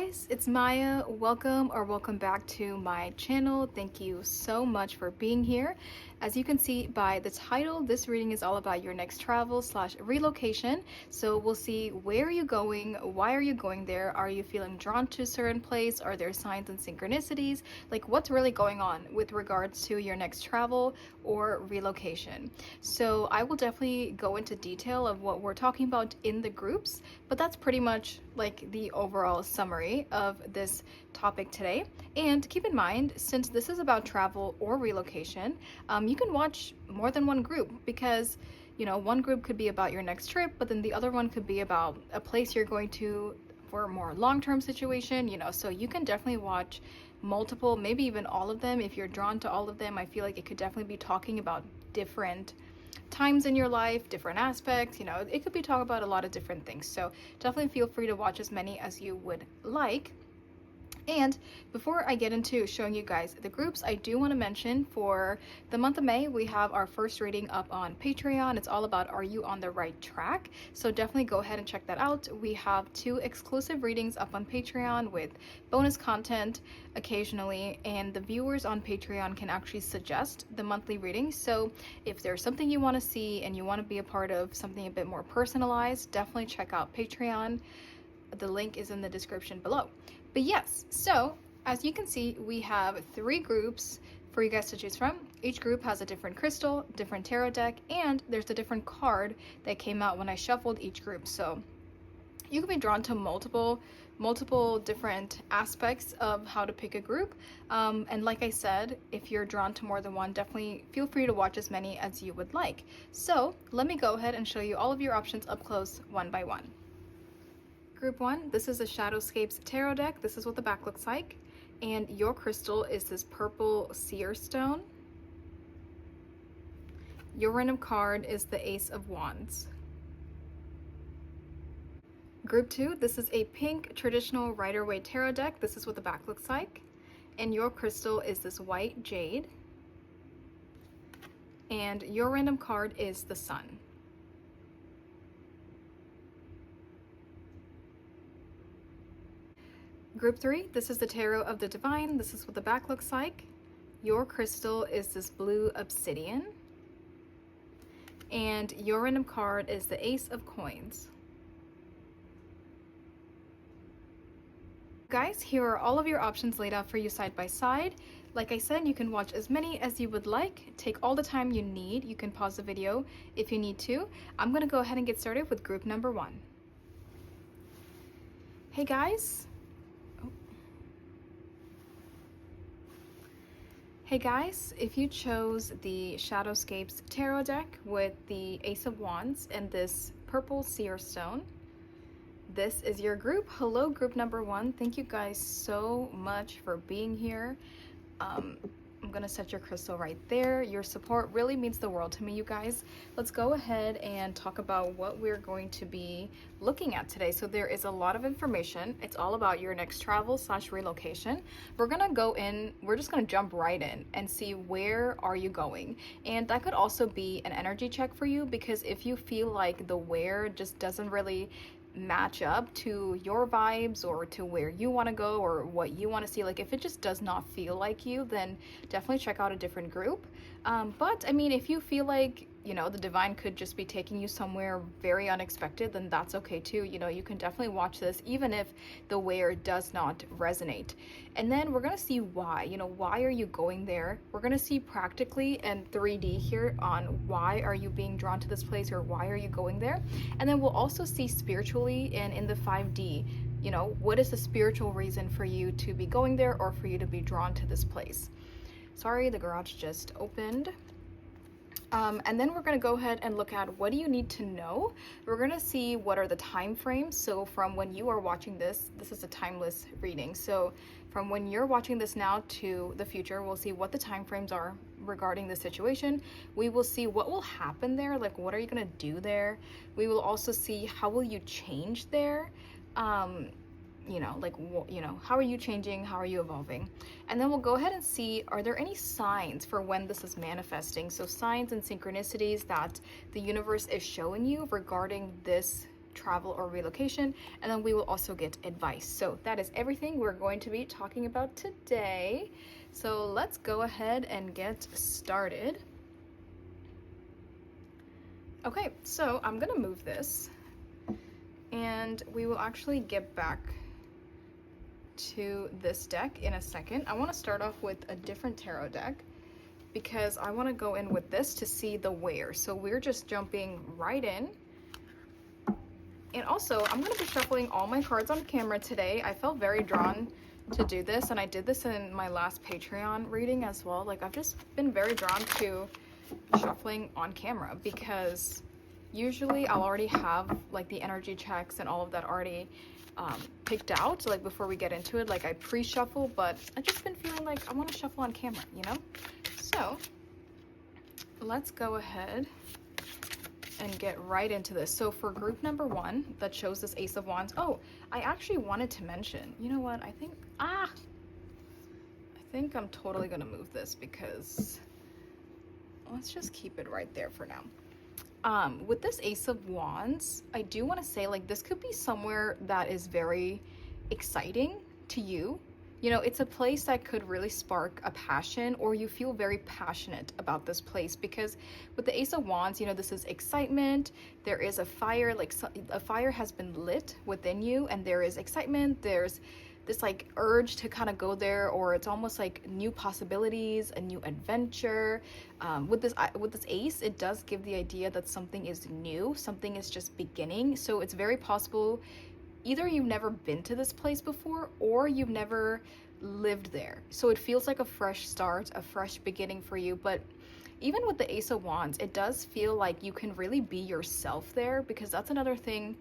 guys, it's Maya. Welcome back to my channel. Thank you so much for being here. As you can see by the title, this reading is all about your next travel / relocation. So we'll see, where are you going? Why are you going there? Are you feeling drawn to a certain place? Are there signs and synchronicities? Like, what's really going on with regards to your next travel or relocation? So I will definitely go into detail of what we're talking about in the groups, but that's pretty much like the overall summary of this topic today. And keep in mind, since this is about travel or relocation, you can watch more than one group, because one group could be about your next trip, but then the other one could be about a place you're going to for a more long-term situation, so you can definitely watch multiple, maybe even all of them. If you're drawn to all of them, I feel like it could definitely be talking about different times in your life, different aspects. It could be talking about a lot of different things, so definitely feel free to watch as many as you would like. And before I get into showing you guys the groups, I do want to mention, for the month of May, we have our first reading up on Patreon. It's all about, are you on the right track? So definitely go ahead and check that out. We have 2 exclusive readings up on Patreon with bonus content occasionally, and the viewers on Patreon can actually suggest the monthly readings. So if there's something you want to see and you want to be a part of something a bit more personalized, definitely check out Patreon. The link is in the description below. But yes, so as you can see, we have 3 groups for you guys to choose from. Each group has a different crystal, different tarot deck, and there's a different card that came out when I shuffled each group. So you can be drawn to multiple different aspects of how to pick a group. And like I said, if you're drawn to more than one, definitely feel free to watch as many as you would like. So let me go ahead and show you all of your options up close, one by one. Group 1, this is a Shadowscapes Tarot deck. This is what the back looks like. And your crystal is this purple seer stone. Your random card is the Ace of Wands. Group 2, this is a pink traditional Rider-Waite Tarot deck. This is what the back looks like. And your crystal is this white jade. And your random card is the Sun. Group 3, this is the Tarot of the Divine. This is what the back looks like. Your crystal is this blue obsidian. And your random card is the Ace of Coins. Guys, here are all of your options laid out for you side by side. Like I said, you can watch as many as you would like. Take all the time you need. You can pause the video if you need to. I'm going to go ahead and get started with group number 1. Hey guys. Hey guys, if you chose the Shadowscapes Tarot deck with the Ace of Wands and this purple seer stone, this is your group. Hello, group number 1. Thank you guys so much for being here. I'm gonna set your crystal right there. Your support really means the world to me, you guys. Let's go ahead and talk about what we're going to be looking at today. So there is a lot of information. It's all about your next travel / relocation. We're just gonna jump right in and see, where are you going? And that could also be an energy check for you, because if you feel like the where just doesn't really match up to your vibes or to where you want to go or what you want to see, like if it just does not feel like you, then definitely check out a different group. But I mean, if you feel like the divine could just be taking you somewhere very unexpected, then that's okay too. You can definitely watch this even if the where does not resonate. And then we're gonna see why. Why are you going there? We're gonna see practically and 3D here on why are you being drawn to this place, or why are you going there. And then we'll also see spiritually and in the 5D, what is the spiritual reason for you to be going there or for you to be drawn to this place. Sorry, the garage just opened. And then we're going to go ahead and look at, what do you need to know? We're going to see what are the time frames. So from when you are watching this is a timeless reading. So from when you're watching this now to the future, we'll see what the time frames are regarding the situation. We will see what will happen there, like what are you going to do there. We will also see how will you change there. How are you changing? How are you evolving? And then we'll go ahead and see, are there any signs for when this is manifesting? So signs and synchronicities that the universe is showing you regarding this travel or relocation, and then we will also get advice. So that is everything we're going to be talking about today. So let's go ahead and get started. Okay, so I'm gonna move this and we will actually get back to this deck in a second. I want to start off with a different tarot deck because I want to go in with this to see the where. So we're just jumping right in. And also, I'm going to be shuffling all my cards on camera today. I felt very drawn to do this, and I did this in my last Patreon reading as well. Like, I've just been very drawn to shuffling on camera because usually I'll already have like the energy checks and all of that already picked out, like before we get into it. Like I pre-shuffle, but I've just been feeling like I want to shuffle on camera, you know? So let's go ahead and get right into this. So for group number 1 that shows this Ace of Wands, oh, I actually wanted to mention, you know what, I think I'm totally gonna move this because let's just keep it right there for now. With this Ace of Wands, I do want to say, like, this could be somewhere that is very exciting to you. You know, it's a place that could really spark a passion, or you feel very passionate about this place, because with the Ace of Wands, you know, this is excitement. There is a fire, like a fire has been lit within you, and there is excitement. There's this like urge to kind of go there, or it's almost like new possibilities, a new adventure. With this ace, it does give the idea that something is new, something is just beginning. So it's very possible either you've never been to this place before or you've never lived there. So it feels like a fresh start, a fresh beginning for you. But even with the Ace of Wands, it does feel like you can really be yourself there, because that's another thing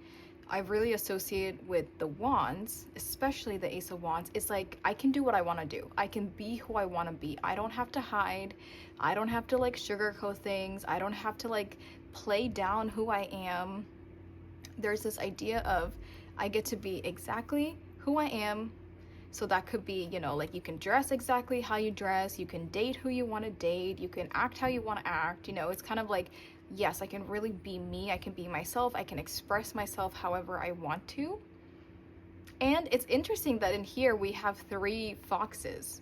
I really associate with the Wands, especially the Ace of Wands. It's like, I can do what I want to do. I can be who I want to be. I don't have to hide. I don't have to like sugarcoat things. I don't have to like play down who I am. There's this idea of I get to be exactly who I am. So that could be, you know, like you can dress exactly how you dress. You can date who you want to date. You can act how you want to act. You know, it's kind of like, yes, I can really be me. I can be myself. I can express myself however I want to. And it's interesting that in here we have 3 foxes.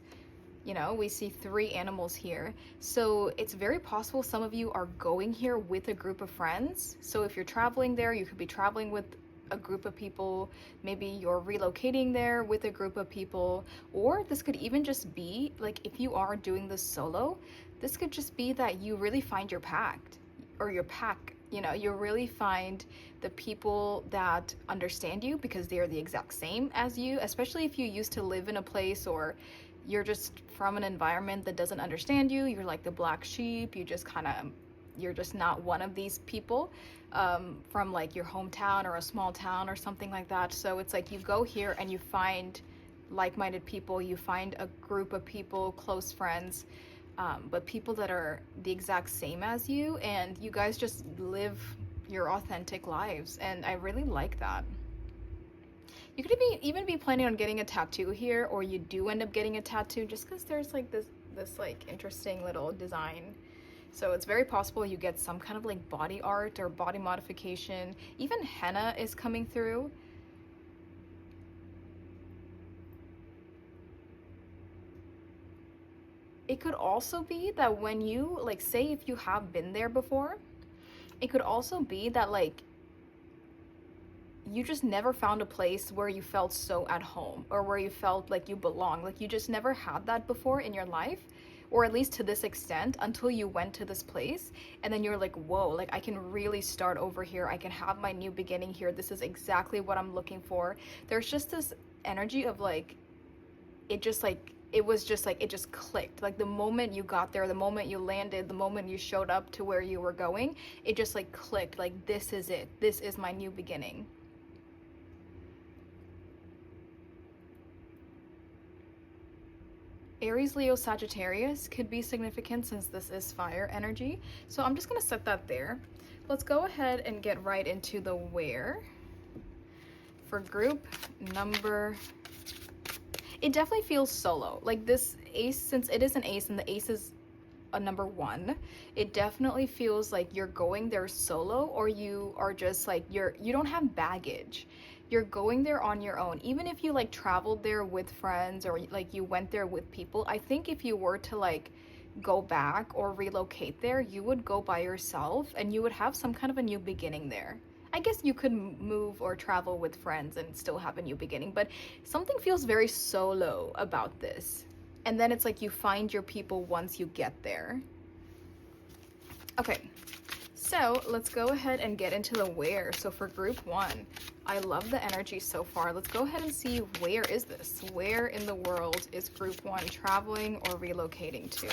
You know, we see 3 animals here. So it's very possible some of you are going here with a group of friends. So if you're traveling there, you could be traveling with a group of people. Maybe you're relocating there with a group of people. Or this could even just be, like, if you are doing this solo, this could just be that you really find your pack. You know, you really find the people that understand you because they are the exact same as you, especially if you used to live in a place or you're just from an environment that doesn't understand you. You're like the black sheep. You're just not one of these people from like your hometown or a small town or something like that. So it's like you go here and you find like-minded people, you find a group of people, close friends, but people that are the exact same as you, and you guys just live your authentic lives. And I really like that. You could even be planning on getting a tattoo here, or you do end up getting a tattoo just because there's like this like interesting little design. So it's very possible you get some kind of like body art or body modification. Even henna is coming through. It could also be that when you, like, say if you have been there before, it could also be that like you just never found a place where you felt so at home, or where you felt like you belong. Like you just never had that before in your life, or at least to this extent, until you went to this place. And then you're like, whoa, like I can really start over here. I can have my new beginning here. This is exactly what I'm looking for. There's just this energy of like, it just clicked. Like the moment you got there, the moment you landed, the moment you showed up to where you were going, it just like clicked. Like, this is it. This is my new beginning. Aries, Leo, Sagittarius could be significant since this is fire energy. So I'm just going to set that there. Let's go ahead and get right into the where. For group number, it definitely feels solo. Like this ace, since it is an ace and the aces a number 1. It definitely feels like you're going there solo, or you are just like you don't have baggage. You're going there on your own. Even if you like traveled there with friends, or like you went there with people, I think if you were to like go back or relocate there, you would go by yourself and you would have some kind of a new beginning there. I guess you could move or travel with friends and still have a new beginning, but something feels very solo about this. And then it's like you find your people once you get there. Okay, so let's go ahead and get into the where. So for group 1, I love the energy so far. Let's go ahead and see, where is this? Where in the world is group 1 traveling or relocating to?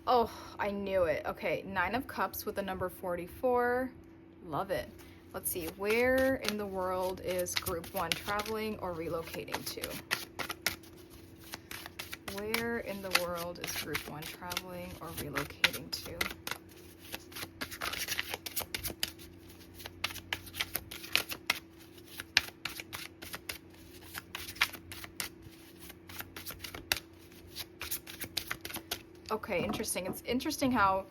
Oh, I knew it. Okay, 9 of Cups with the number 44. Love it. Let's see, where in the world is group 1 traveling or relocating to? Where in the world is group 1 traveling or relocating to? Okay, interesting. It's interesting how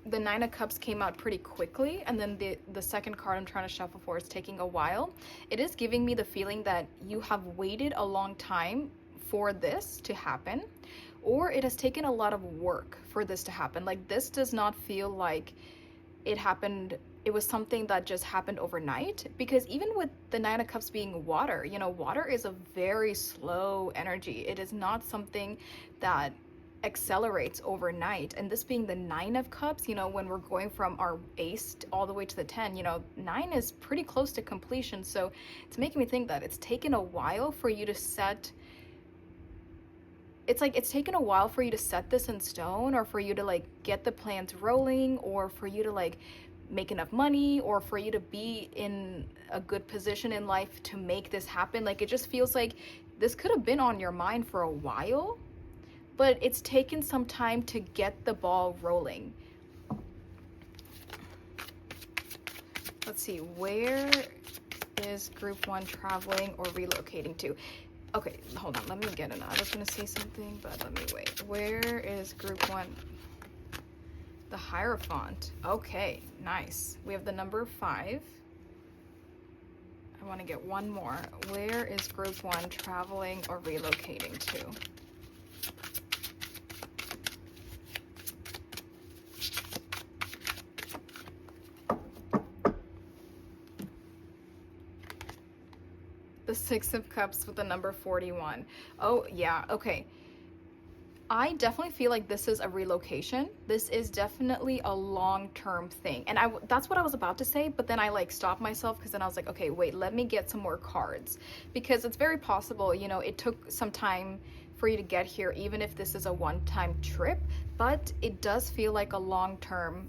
the 9 of Cups came out pretty quickly, and then the second card I'm trying to shuffle for is taking a while. It is giving me the feeling that you have waited a long time for this to happen, or it has taken a lot of work for this to happen. Like, this does not feel like it happened, it was something that just happened overnight, because even with the 9 of Cups being water, you know, water is a very slow energy. It is not something that accelerates overnight. And this being the 9 of Cups, you know, when we're going from our ace all the way to the 10, you know, 9 is pretty close to completion. So it's making me think that it's taken a while for you to set, it's like it's taken a while for you to set this in stone, or for you to like get the plans rolling, or for you to like make enough money, or for you to be in a good position in life to make this happen. Like, it just feels like this could have been on your mind for a while, but it's taken some time to get the ball rolling. Let's see, where is group 1 traveling or relocating to? Okay, hold on, let me get it. I was gonna say something, but let me wait. Where is group 1? The Hierophant. Okay, nice. We have the number 5. I want to get one more. Where is group 1 traveling or relocating to? The 6 of Cups with the number 41. Oh, yeah, okay. I definitely feel like this is a relocation. This is definitely a long-term thing. And that's what I was about to say, but then I like stopped myself, because then I was like, okay, wait, let me get some more cards. Because it's very possible, you know, it took some time for you to get here, even if this is a one-time trip, but it does feel like a long-term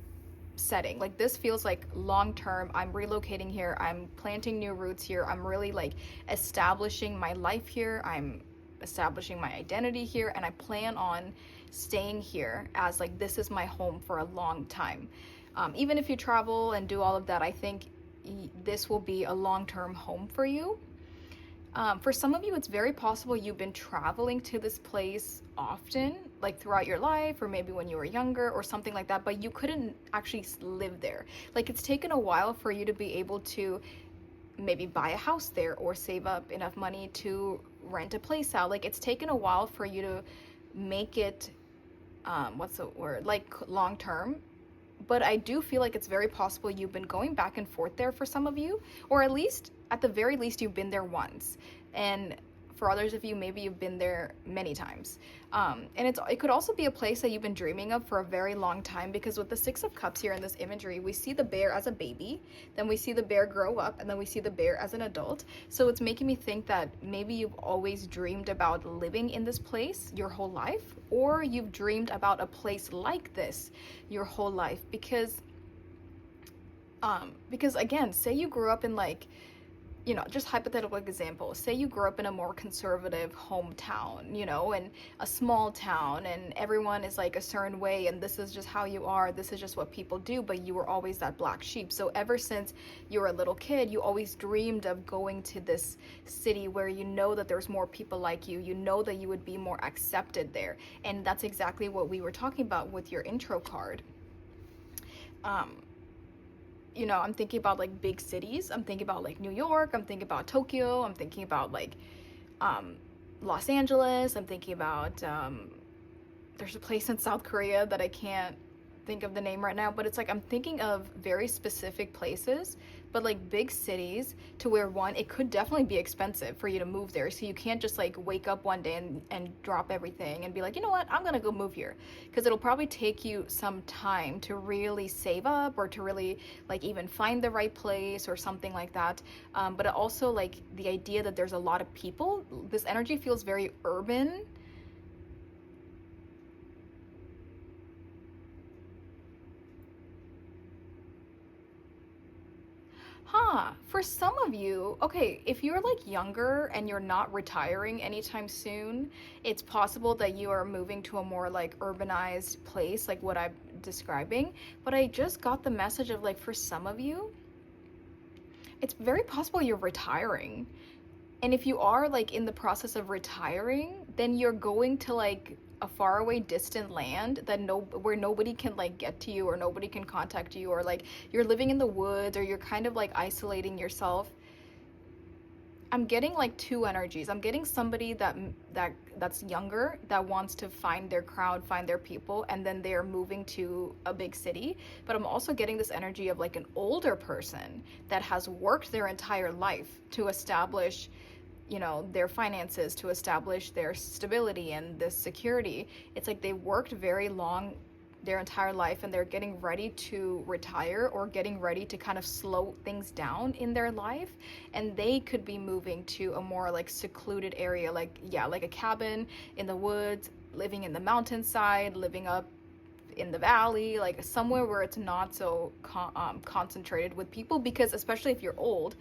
setting. Like, this feels like long term. I'm relocating here, I'm planting new roots here, I'm really like establishing my life here, I'm establishing my identity here, and I plan on staying here as like this is my home for a long time. Even if you travel and do all of that, I think this will be a long-term home for you. For some of you, it's very possible you've been traveling to this place often, like throughout your life, or maybe when you were younger or something like that, but you couldn't actually live there. Like, it's taken a while for you to be able to maybe buy a house there, or save up enough money to rent a place out. Like, it's taken a while for you to make it, what's the word, like long term. But I do feel like it's very possible you've been going back and forth there for some of you, or at least, at the very least, you've been there once. And for others of you, maybe you've been there many times. And it could also be a place that you've been dreaming of for a very long time, because with the 6 of Cups here in this imagery, we see the bear as a baby, then we see the bear grow up, and then we see the bear as an adult. So it's making me think that maybe you've always dreamed about living in this place your whole life, or you've dreamed about a place like this your whole life. Because again, say you grew up in like you know, just hypothetical example, say you grew up in a more conservative hometown, you know, in a small town, and everyone is like a certain way, and this is just how you are, this is just what people do, but you were always that black sheep. So ever since you were a little kid, you always dreamed of going to this city where you know that there's more people like you know that you would be more accepted there. And that's exactly what we were talking about with your intro card. You know, I'm thinking about like big cities. I'm thinking about like New York. I'm thinking about Tokyo. I'm thinking about like Los Angeles. I'm thinking about there's a place in South Korea that I can't think of the name right now, but it's like I'm thinking of very specific places, but like big cities, to where one, it could definitely be expensive for you to move there. So you can't just like wake up one day and drop everything and be like, you know what, I'm gonna go move here. Because it'll probably take you some time to really save up, or to really like even find the right place or something like that. But it also, like, the idea that there's a lot of people, this energy feels very urban. Huh, for some of you, okay, if you're like younger and you're not retiring anytime soon, it's possible that you are moving to a more like urbanized place, like what I'm describing. But I just got the message of like, for some of you, it's very possible you're retiring. And if you are like in the process of retiring, then you're going to like a faraway distant land that where nobody can like get to you, or nobody can contact you, or like you're living in the woods, or you're kind of like isolating yourself. I'm getting like two energies. I'm getting somebody that's younger, that wants to find their crowd, find their people, and then they're moving to a big city. But I'm also getting this energy of like an older person that has worked their entire life to establish, you know, their finances, to establish their stability and this security. It's like they worked very long, their entire life, and they're getting ready to retire, or getting ready to kind of slow things down in their life, and they could be moving to a more like secluded area, like, yeah, like a cabin in the woods, living in the mountainside, living up in the valley, like somewhere where it's not so concentrated with people. Because especially if you're old,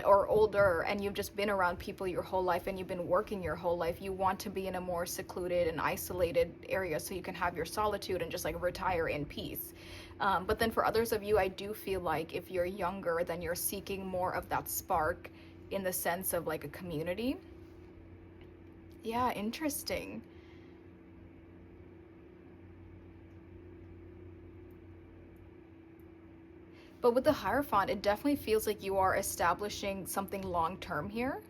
or older, and you've just been around people your whole life, and you've been working your whole life, you want to be in a more secluded and isolated area, so you can have your solitude and just like retire in peace. But then for others of you, I do feel like if you're younger, then you're seeking more of that spark, in the sense of like a community. Yeah, interesting. But with the Hierophant, it definitely feels like you are establishing something long term here.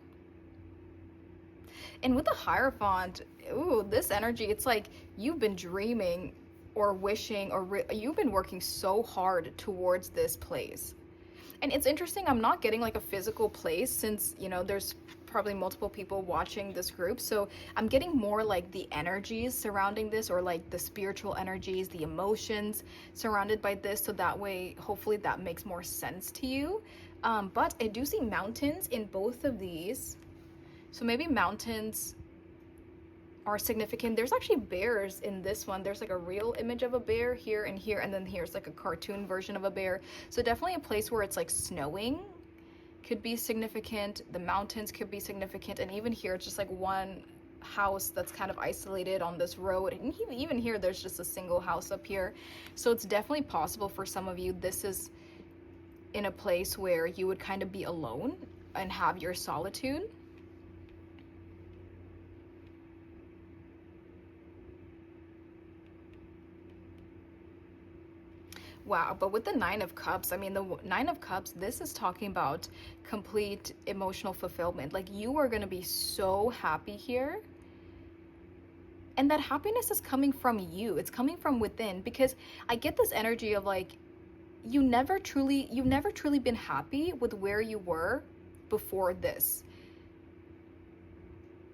And with the Hierophant, ooh, this energy, it's like you've been dreaming, or wishing, or you've been working so hard towards this place. And it's interesting, I'm not getting like a physical place, since, you know, there's probably multiple people watching this group. So I'm getting more like the energies surrounding this, or like the spiritual energies, the emotions surrounded by this. So that way, hopefully that makes more sense to you. But I do see mountains in both of these. So maybe mountains are significant. There's actually bears in this one. There's like a real image of a bear here and here, and then here's like a cartoon version of a bear. So definitely a place where it's like snowing could be significant. The mountains could be significant. And even here, it's just like one house that's kind of isolated on this road. And even here, there's just a single house up here. So it's definitely possible for some of you, this is in a place where you would kind of be alone and have your solitude. Wow, but with the Nine of Cups, I mean, the Nine of Cups, this is talking about complete emotional fulfillment. Like, you are going to be so happy here. And that happiness is coming from you. It's coming from within, because I get this energy of like, you've never truly been happy with where you were before this.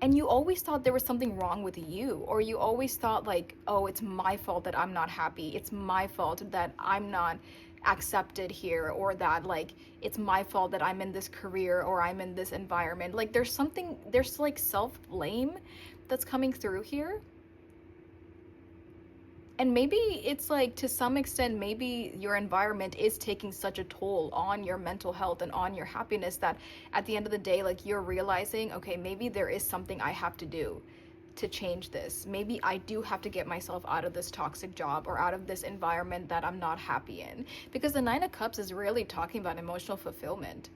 And you always thought there was something wrong with you, or you always thought like, oh, it's my fault that I'm not happy, it's my fault that I'm not accepted here, or that like it's my fault that I'm in this career, or I'm in this environment. Like there's like self-blame that's coming through here. And maybe it's like, to some extent, maybe your environment is taking such a toll on your mental health and on your happiness that at the end of the day, like, you're realizing, okay, maybe there is something I have to do to change this. Maybe I do have to get myself out of this toxic job or out of this environment that I'm not happy in. Because the Nine of Cups is really talking about emotional fulfillment.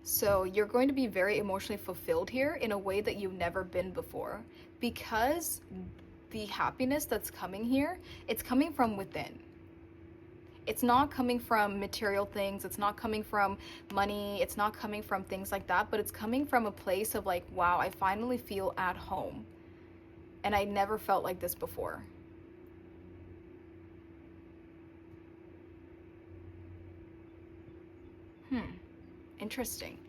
So you're going to be very emotionally fulfilled here in a way that you've never been before, because the happiness that's coming here, it's coming from within. It's not coming from material things, it's not coming from money, it's not coming from things like that, but it's coming from a place of like, wow, I finally feel at home. And I never felt like this before. Interesting.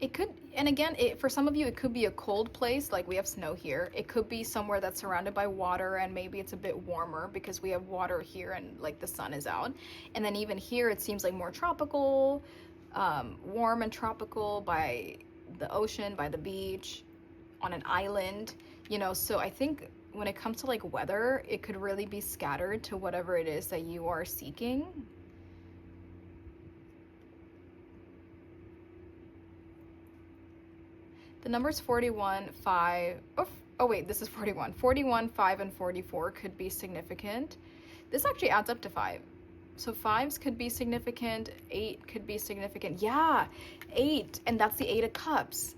It could, and again, for some of you, it could be a cold place, like we have snow here. It could be somewhere that's surrounded by water, and maybe it's a bit warmer because we have water here and like the sun is out. And then even here, it seems like more tropical, warm and tropical, by the ocean, by the beach, on an island, you know. So I think when it comes to like weather, it could really be scattered to whatever it is that you are seeking. The numbers 41, 5, oh wait, this is 41. 41, 5, and 44 could be significant. This actually adds up to 5. So 5s could be significant, 8 could be significant. Yeah, 8, and that's the 8 of Cups.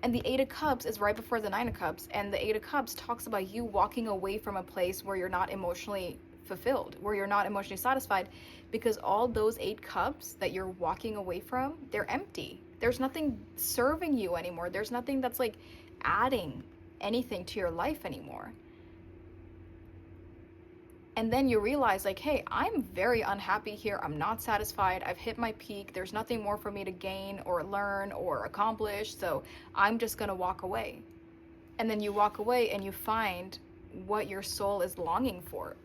And the 8 of Cups is right before the 9 of Cups, and the 8 of Cups talks about you walking away from a place where you're not emotionally fulfilled, where you're not emotionally satisfied, because all those 8 cups that you're walking away from, they're empty. There's nothing serving you anymore. There's nothing that's like adding anything to your life anymore. And then you realize like, hey, I'm very unhappy here. I'm not satisfied. I've hit my peak. There's nothing more for me to gain or learn or accomplish. So I'm just going to walk away. And then you walk away and you find what your soul is longing for.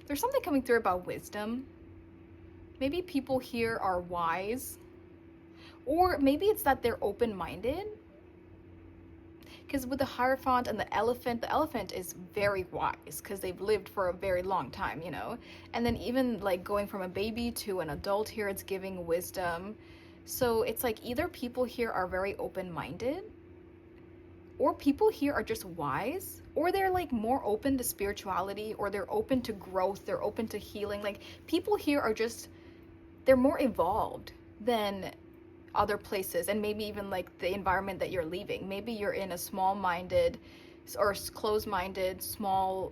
There's something coming through about wisdom. Maybe people here are wise. Or maybe it's that they're open-minded. Because with the Hierophant and the elephant is very wise because they've lived for a very long time, you know. And then even like going from a baby to an adult here, it's giving wisdom. So it's like either people here are very open-minded, or people here are just wise, or they're like more open to spirituality, or they're open to growth, they're open to healing. Like people here are just, they're more evolved than other places, and maybe even like the environment that you're leaving. Maybe you're in a small-minded or closed-minded small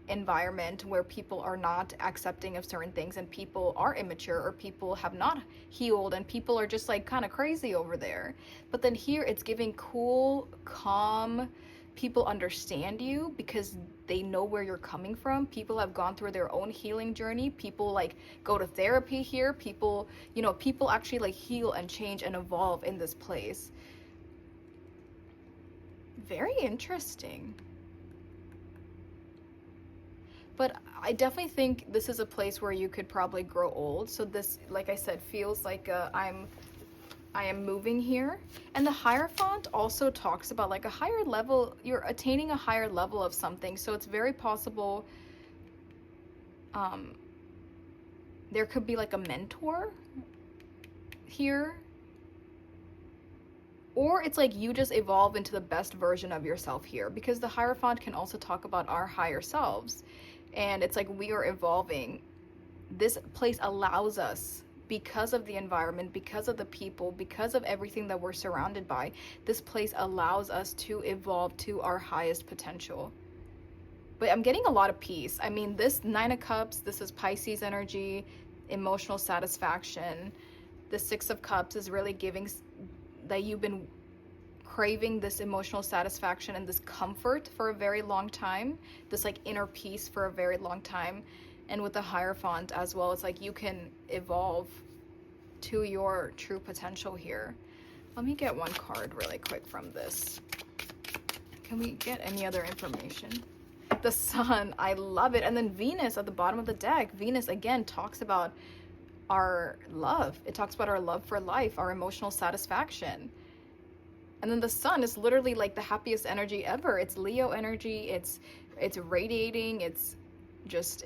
environment where people are not accepting of certain things, and people are immature, or people have not healed, and people are just like kind of crazy over there. But then here it's giving cool, calm. People understand you because they know where you're coming from. People have gone through their own healing journey. People like go to therapy here. People, you know, people actually like heal and change and evolve in this place. Very interesting. But I definitely think this is a place where you could probably grow old. So this, like I said, feels like I am moving here. And the Hierophant also talks about like a higher level, you're attaining a higher level of something. So it's very possible there could be like a mentor here. Or it's like you just evolve into the best version of yourself here, because the Hierophant can also talk about our higher selves. And it's like we are evolving. This place allows us, because of the environment, because of the people, because of everything that we're surrounded by, this place allows us to evolve to our highest potential. But I'm getting a lot of peace. I mean, this 9 of Cups, this is Pisces energy, emotional satisfaction. The 6 of Cups is really giving that you've been craving this emotional satisfaction and this comfort for a very long time, this like inner peace for a very long time. And with the Hierophant as well, it's like you can evolve to your true potential here. Let me get one card really quick from this. Can we get any other information? The Sun, I love it. And then Venus at the bottom of the deck. Venus, again, talks about our love. It talks about our love for life, our emotional satisfaction. And then the Sun is literally like the happiest energy ever. It's Leo energy. It's radiating. It's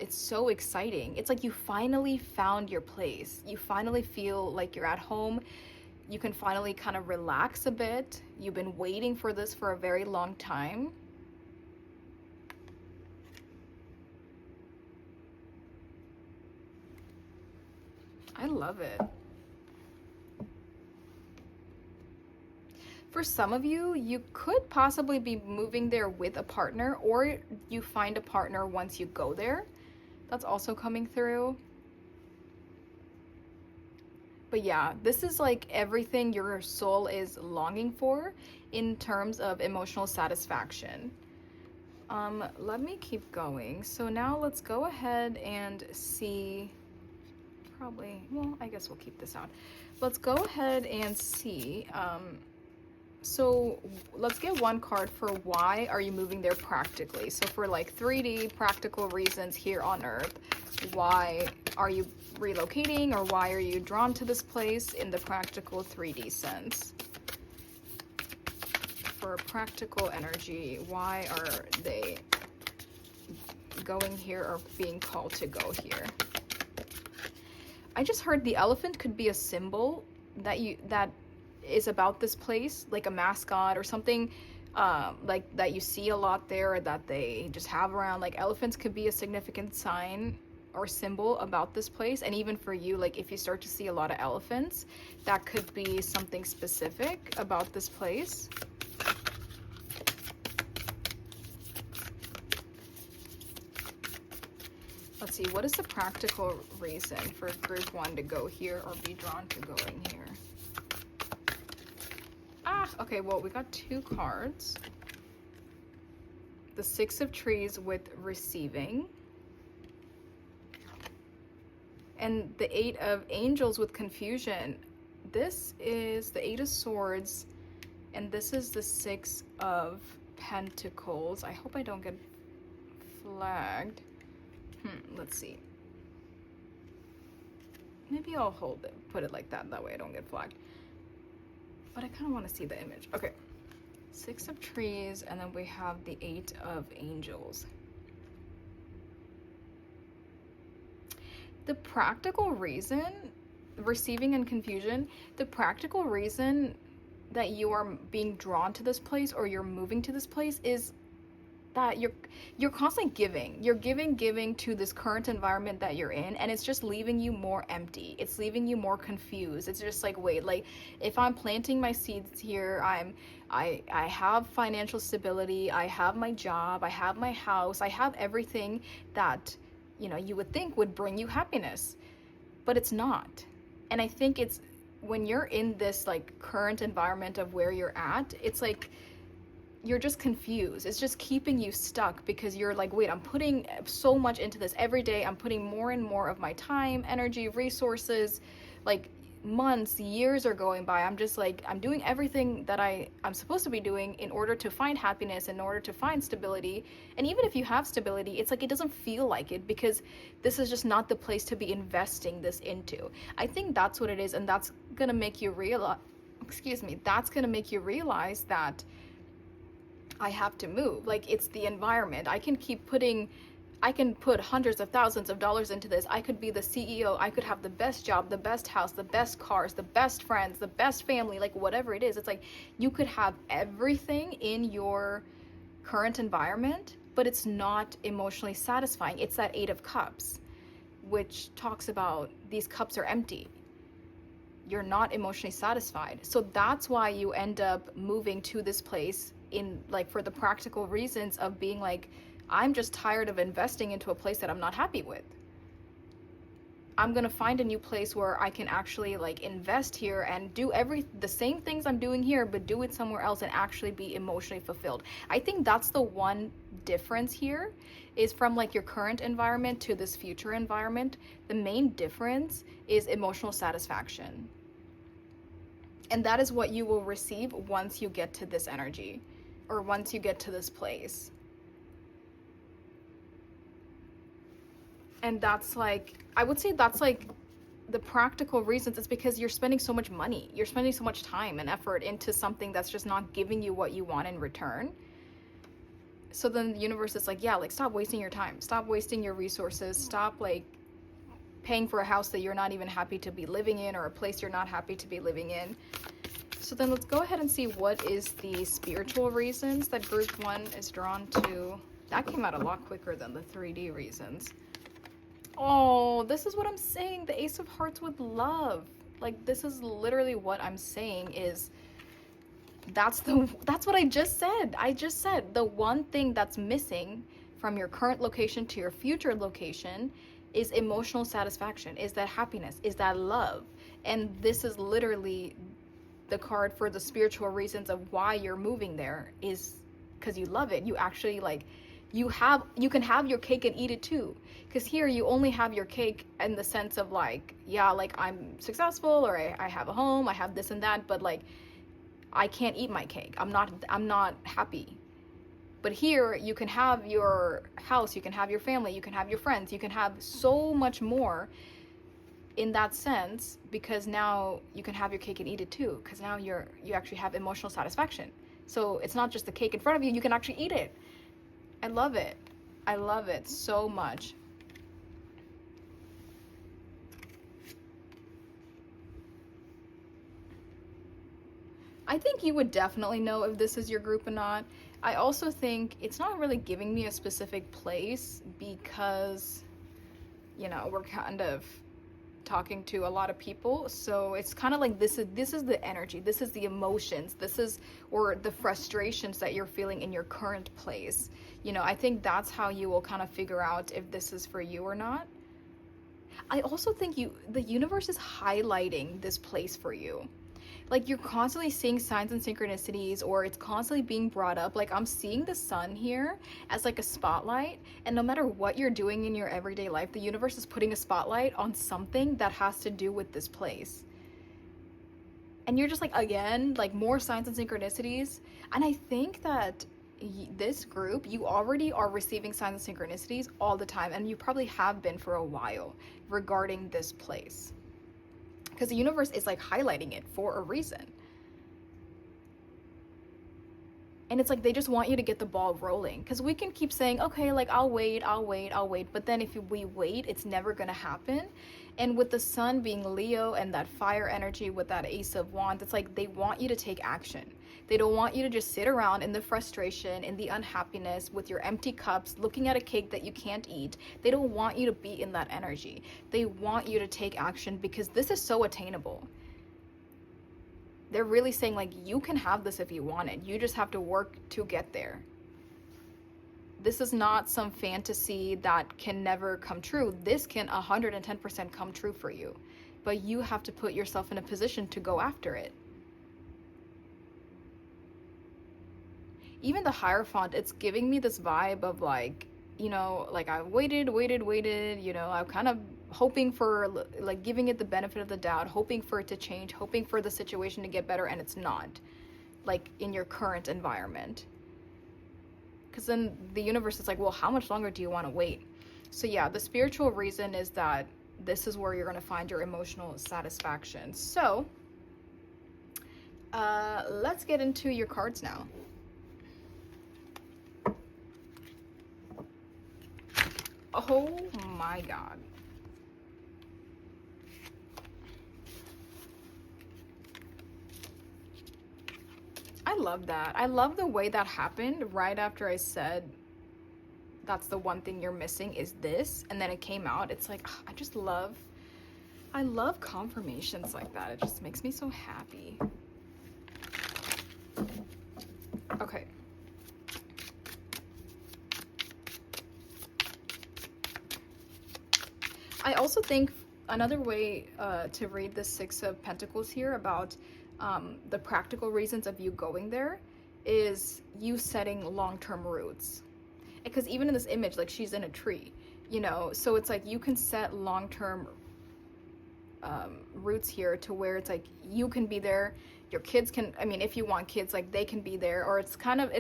so exciting. It's like you finally found your place. You finally feel like you're at home. You can finally kind of relax a bit. You've been waiting for this for a very long time. I love it. For some of you, you could possibly be moving there with a partner, or you find a partner once you go there. That's also coming through. But yeah, this is like everything your soul is longing for in terms of emotional satisfaction. Let me keep going. So now let's go ahead and see, well, I guess we'll keep this out. Let's go ahead and see, so let's get one card for why are you moving there practically. So for like 3D practical reasons here on Earth, why are you relocating, or why are you drawn to this place in the practical 3D sense? For practical energy, why are they going here or being called to go here? I just heard the elephant could be a symbol that is about this place, like a mascot or something, like that you see a lot there, or that they just have around. Like elephants could be a significant sign or symbol about this place. And even for you, like if you start to see a lot of elephants, that could be something specific about this place. Let's see, what is the practical reason for group 1 to go here or be drawn to going here? Okay, well, we got 2 cards. The 6 of Trees with receiving. And the 8 of Angels with confusion. This is the 8 of Swords, and this is the 6 of Pentacles. I hope I don't get flagged. Let's see. Maybe I'll hold it, put it like that way I don't get flagged. But I kind of want to see the image. Okay. 6 of Trees, and then we have the 8 of Angels. The practical reason, receiving and confusion, the practical reason that you are being drawn to this place or you're moving to this place is that you're constantly giving. You're giving to this current environment that you're in, and it's just leaving you more empty. It's leaving you more confused. It's just like, wait, like if I'm planting my seeds here, I have financial stability, I have my job, I have my house, I have everything that, you know, you would think would bring you happiness, but it's not. And I think it's when you're in this like current environment of where you're at, it's like you're just confused. It's just keeping you stuck because you're like, wait, I'm putting so much into this every day. I'm putting more and more of my time, energy, resources, like months, years are going by. I'm just like, I'm doing everything that I'm supposed to be doing in order to find happiness, in order to find stability. And even if you have stability, it's like it doesn't feel like it because this is just not the place to be investing this into. I think that's what it is, and that's gonna make you realize, that's gonna make you realize that I have to move. Like, it's the environment. I can put hundreds of thousands of dollars into this. I could be the CEO. I could have the best job, the best house, the best cars, the best friends, the best family, like whatever it is. It's like you could have everything in your current environment, but it's not emotionally satisfying. It's that 8 of Cups, which talks about these cups are empty. You're not emotionally satisfied. So that's why you end up moving to this place in like for the practical reasons of being like, I'm just tired of investing into a place that I'm not happy with. I'm gonna find a new place where I can actually like invest here and do the same things I'm doing here, but do it somewhere else and actually be emotionally fulfilled. I think that's the one difference here is from like your current environment to this future environment. The main difference is emotional satisfaction. And that is what you will receive once you get to this energy or once you get to this place. And that's like, I would say that's like the practical reasons. It's because you're spending so much money, you're spending so much time and effort into something that's just not giving you what you want in return. So then the universe is like, yeah, like, stop wasting your time, stop wasting your resources, stop like paying for a house that you're not even happy to be living in, or a place you're not happy to be living in. So then let's go ahead and see what is the spiritual reasons that group 1 is drawn to. That came out a lot quicker than the 3D reasons. Oh, this is what I'm saying. The Ace of Hearts with love. Like, this is literally what I'm saying is that's what I just said. I just said the one thing that's missing from your current location to your future location is emotional satisfaction, is that happiness, is that love. And this is literally the card for the spiritual reasons of why you're moving there, is because you love it. You actually like, you can have your cake and eat it too. Because here you only have your cake in the sense of like, yeah, like I'm successful, or I have a home, I have this and that, but like I can't eat my cake. I'm not happy. But here you can have your house, you can have your family, you can have your friends, you can have so much more in that sense, because now you can have your cake and eat it too, because now you actually have emotional satisfaction. So it's not just the cake in front of you, you can actually eat it. I love it. I love it so much. I think you would definitely know if this is your group or not. I also think it's not really giving me a specific place, because, you know, we're kind of talking to a lot of people, so it's kind of like this is the energy, this is the emotions, this is, or the frustrations that you're feeling in your current place. You know, I think that's how you will kind of figure out if this is for you or not. I also think the universe is highlighting this place for you. Like, you're constantly seeing signs and synchronicities, or it's constantly being brought up. Like, I'm seeing the sun here as like a spotlight, and no matter what you're doing in your everyday life, the universe is putting a spotlight on something that has to do with this place. And you're just like, again, like, more signs and synchronicities. And I think that this group, you already are receiving signs and synchronicities all the time, and you probably have been for a while regarding this place, because the universe is like highlighting it for a reason. And it's like they just want you to get the ball rolling, because we can keep saying, okay, like, I'll wait, but then if we wait, it's never gonna happen. And with the sun being Leo and that fire energy with that Ace of Wands, it's like they want you to take action. They don't want you to just sit around in the frustration, in the unhappiness, with your empty cups, looking at a cake that you can't eat. They don't want you to be in that energy. They want you to take action, because this is so attainable. They're really saying, like, you can have this if you want it. You just have to work to get there. This is not some fantasy that can never come true. This can 110% come true for you. But you have to put yourself in a position to go after it. Even the Hierophant, it's giving me this vibe of like, you know, like, I waited, you know, I'm kind of hoping for, like, giving it the benefit of the doubt, hoping for it to change, hoping for the situation to get better, and it's not, like, in your current environment. Because then the universe is like, well, how much longer do you want to wait? So yeah, the spiritual reason is that this is where you're going to find your emotional satisfaction. So let's get into your cards now. Oh my God. I love that. I love the way that happened right after I said that's the one thing you're missing is this, and then it came out. It's like, I love confirmations like that. It just makes me so happy. Okay. I also think another way to read the Six of Pentacles here about the practical reasons of you going there is you setting long-term roots. Because even in this image, like, she's in a tree, you know, so it's like you can set long-term roots here to where it's like you can be there, your kids can, I mean, if you want kids, like, they can be there, or it's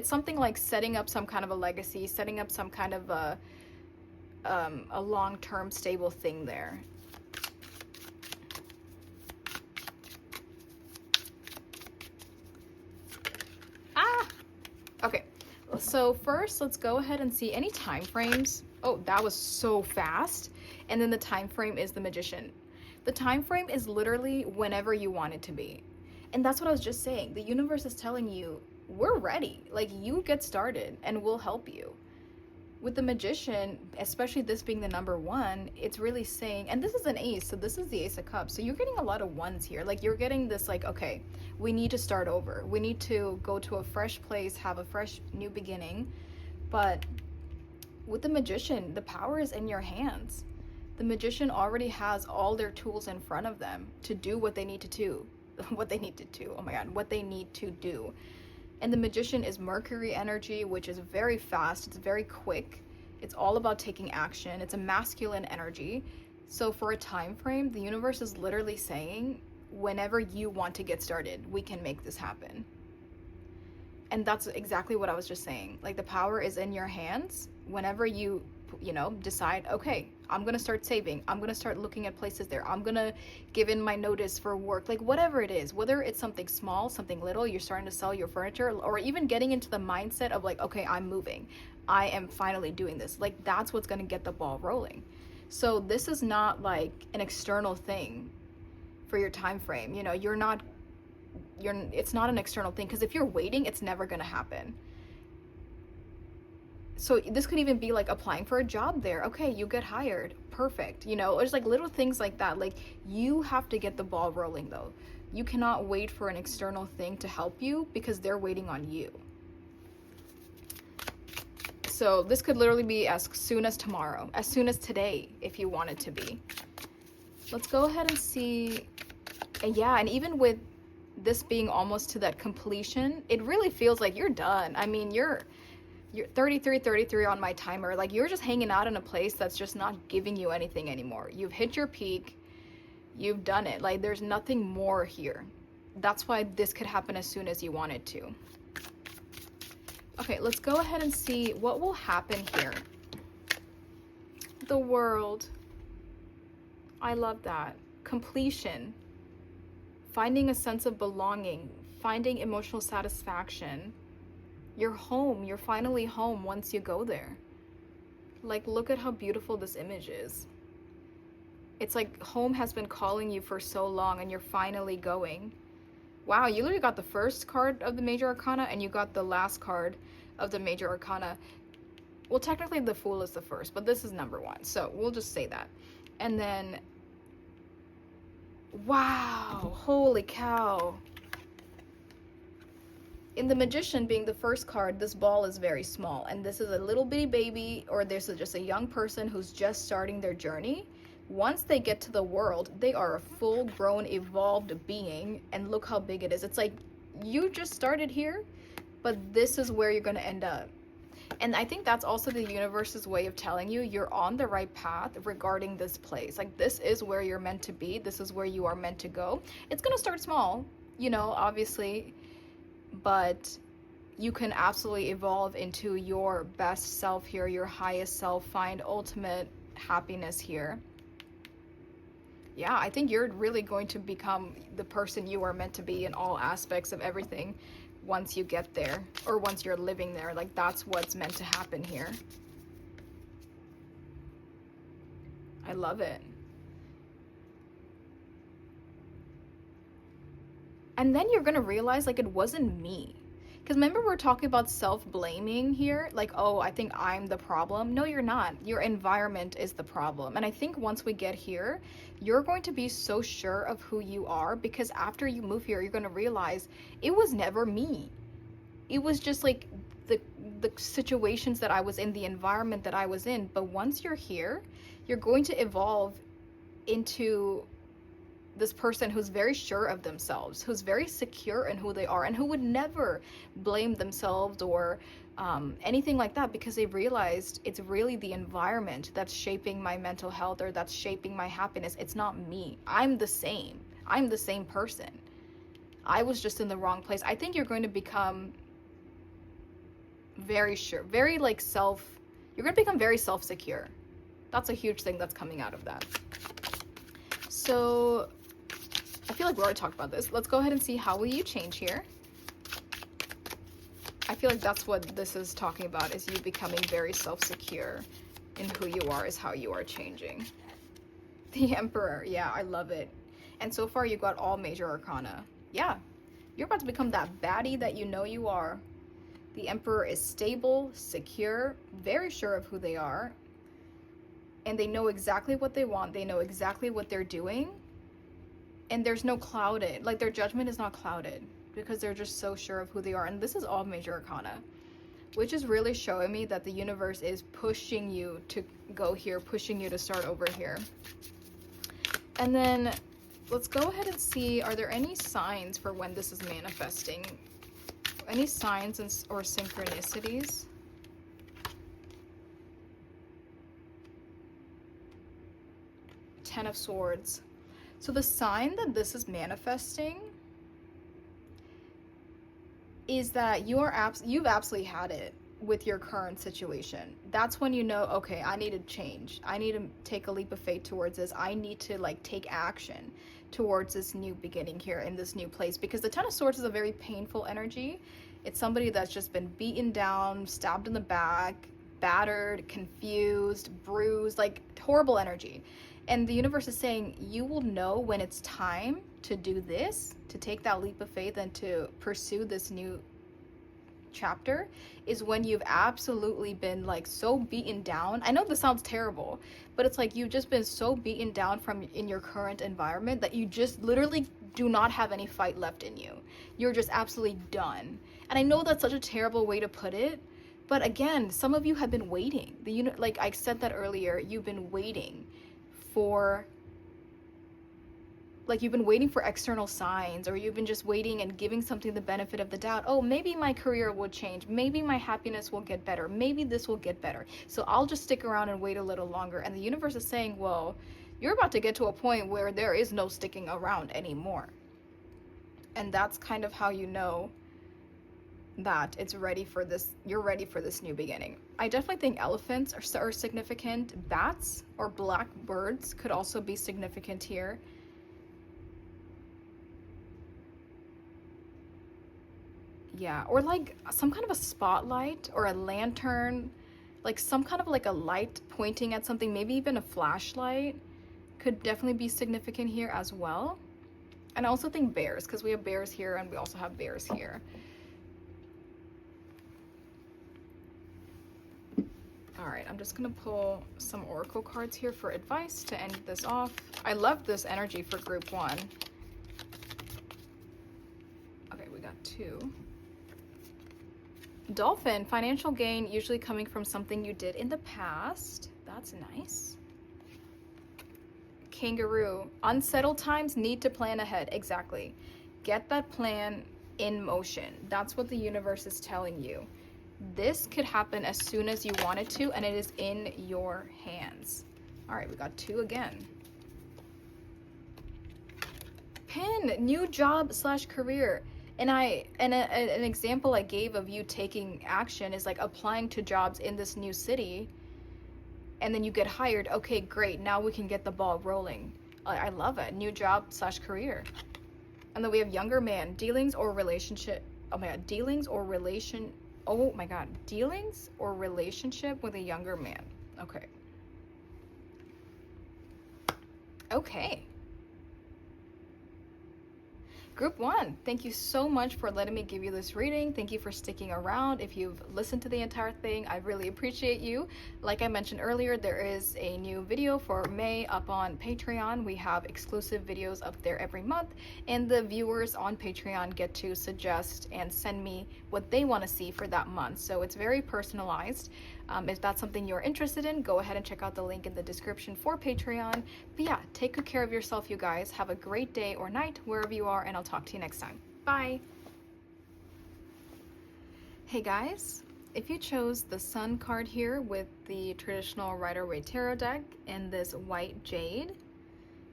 something like setting up some kind of a legacy, setting up some kind of a a long-term stable thing there. Okay, so first let's go ahead and see any time frames. Oh, that was so fast. And then the time frame is the Magician. The time frame is literally whenever you want it to be. And that's what I was just saying. The universe is telling you, we're ready. Like, you get started and we'll help you. With the Magician, especially this being the number one, it's really saying, and this is an ace, so this is the Ace of Cups, so you're getting a lot of ones here. Like, you're getting this, like, okay, we need to start over, we need to go to a fresh place, have a fresh new beginning. But with the Magician, the power is in your hands. The Magician already has all their tools in front of them to do what they need to do. What they need to do, oh my god, what they need to do. And the Magician is Mercury energy, which is very fast, it's very quick, it's all about taking action, it's a masculine energy. So for a time frame, the universe is literally saying, whenever you want to get started, we can make this happen. And that's exactly what I was just saying. Like, the power is in your hands. Whenever you decide, okay, I'm gonna start saving, I'm gonna start looking at places there, I'm gonna give in my notice for work, like whatever it is, whether it's something small, something little, you're starting to sell your furniture, or even getting into the mindset of like, okay, I'm moving, I am finally doing this, like that's what's gonna get the ball rolling. So this is not like an external thing for your time frame. It's not an external thing, because if you're waiting, it's never gonna happen. So this could even be like applying for a job there. Okay, you get hired. Perfect. There's like little things like that. Like, you have to get the ball rolling though. You cannot wait for an external thing to help you, because they're waiting on you. So this could literally be as soon as tomorrow, as soon as today, if you want it to be. Let's go ahead and see. And yeah, and even with this being almost to that completion, it really feels like you're done. I mean, you're 33 on my timer. Like, you're just hanging out in a place that's just not giving you anything anymore. You've hit your peak. You've done it. Like, there's nothing more here. That's why this could happen as soon as you want it to. Okay, let's go ahead and see what will happen here. The World. I love that. Completion. Finding a sense of belonging. Finding emotional satisfaction. You're home. You're finally home once you go there. Like, look at how beautiful this image is. It's like home has been calling you for so long and you're finally going. Wow, you literally got the first card of the Major Arcana and you got the last card of the Major Arcana. Well, technically the Fool is the first, but this is number one. So we'll just say that. And then, wow, holy cow. In the Magician being the first card, this ball is very small, and this is a little bitty baby, or this is just a young person who's just starting their journey. Once they get to the World, they are a full-grown, evolved being, and look how big it is. It's like, you just started here, but this is where you're going to end up. And I think that's also the universe's way of telling you you're on the right path regarding this place. Like, this is where you're meant to be. This is where you are meant to go. It's going to start small, obviously, but you can absolutely evolve into your best self here, your highest self, find ultimate happiness here. Yeah, I think you're really going to become the person you are meant to be in all aspects of everything once you get there, or once you're living there. Like, that's what's meant to happen here. I love it. And then you're gonna realize, like, it wasn't me. Because remember, we're talking about self-blaming here, like, oh, I think I'm the problem. No, you're not. Your environment is the problem. And I think once we get here, you're going to be so sure of who you are, because after you move here, you're going to realize it was never me. It was just like the situations that I was in, the environment that I was in. But once you're here, you're going to evolve into this person who's very sure of themselves, who's very secure in who they are, and who would never blame themselves or anything like that, because they realized it's really the environment that's shaping my mental health, or that's shaping my happiness. It's not me. I'm the same person. I was just in the wrong place. I think you're going to become very sure, very like you're going to become very self-secure. That's a huge thing that's coming out of that. So I feel like we already talked about this. Let's go ahead and see how will you change here. I feel like that's what this is talking about, is you becoming very self-secure in who you are, is how you are changing. The Emperor, yeah, I love it. And so far you got all major arcana. Yeah, you're about to become that baddie that you know you are. The Emperor is stable, secure, very sure of who they are, and they know exactly what they want. They know exactly what they're doing, and there's no clouded, like their judgment is not clouded because they're just so sure of who they are. And this is all major arcana, which is really showing me that the universe is pushing you to go here, pushing you to start over here. And then let's go ahead and see, are there any signs for when this is manifesting? Any signs or synchronicities? Ten of Swords. So the sign that this is manifesting is that you've absolutely had it with your current situation. That's when you know, okay, I need to change. I need to take a leap of faith towards this. I need to like take action towards this new beginning here in this new place, because the Ten of Swords is a very painful energy. It's somebody that's just been beaten down, stabbed in the back, battered, confused, bruised, like horrible energy. And the universe is saying you will know when it's time to do this, to take that leap of faith and to pursue this new chapter, is when you've absolutely been like so beaten down. I know this sounds terrible, but it's like you've just been so beaten down from in your current environment that you just literally do not have any fight left in you. You're just absolutely done. And I know that's such a terrible way to put it, but again, some of you have been waiting. Like I said that earlier, you've been waiting for, like you've been waiting for external signs, or you've been just waiting and giving something the benefit of the doubt. Oh, maybe my career will change. Maybe my happiness will get better. Maybe this will get better. So I'll just stick around and wait a little longer. And the universe is saying, well, you're about to get to a point where there is no sticking around anymore. And that's kind of how you know that it's ready for this. You're ready for this new beginning. I definitely think elephants are significant. Bats or black birds could also be significant here. Yeah, or like some kind of a spotlight or a lantern, like some kind of like a light pointing at something, maybe even a flashlight could definitely be significant here as well. And I also think bears, because we have bears here and we also have bears here. All right, I'm just gonna pull some oracle cards here for advice to end this off. I love this energy for group one. Okay, we got two. Dolphin, financial gain usually coming from something you did in the past. That's nice. Kangaroo, unsettled times, need to plan ahead. Exactly. Get that plan in motion. That's what the universe is telling you. This could happen as soon as you want it to, and it is in your hands. All right, we got two again. Pin, new job / career. And an example I gave of you taking action is like applying to jobs in this new city, and then you get hired. Okay, great. Now we can get the ball rolling. I love it. New job / career. And then we have younger man, dealings or relationship. Oh my God, dealings or relation. Oh my God, dealings or relationship with a younger man. Okay. Okay. Group one, thank you so much for letting me give you this reading. Thank you for sticking around. If you've listened to the entire thing, I really appreciate you. Like I mentioned earlier, there is a new video for May up on Patreon. We have exclusive videos up there every month, and the viewers on Patreon get to suggest and send me what they want to see for that month. So it's very personalized. If that's something you're interested in, go ahead and check out the link in the description for Patreon. But yeah, take good care of yourself, you guys. Have a great day or night wherever you are, and I'll talk to you next time. Bye. Hey guys, if you chose the Sun card here with the traditional Rider-Waite tarot deck and this white jade,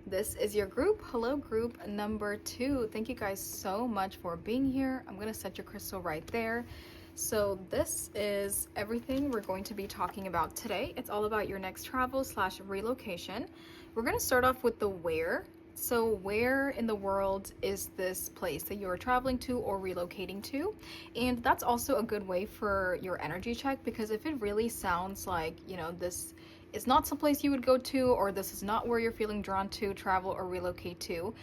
this is your group. Hello, group number 2. Thank you guys so much for being here. I'm going to set your crystal right there. So this is everything we're going to be talking about today. It's all about your next travel slash relocation. We're going to start off with the where. So where in the world is this place that you're traveling to or relocating to? And that's also a good way for your energy check, because if it really sounds like, this is not someplace you would go to, or this is not where you're feeling drawn to travel or relocate to,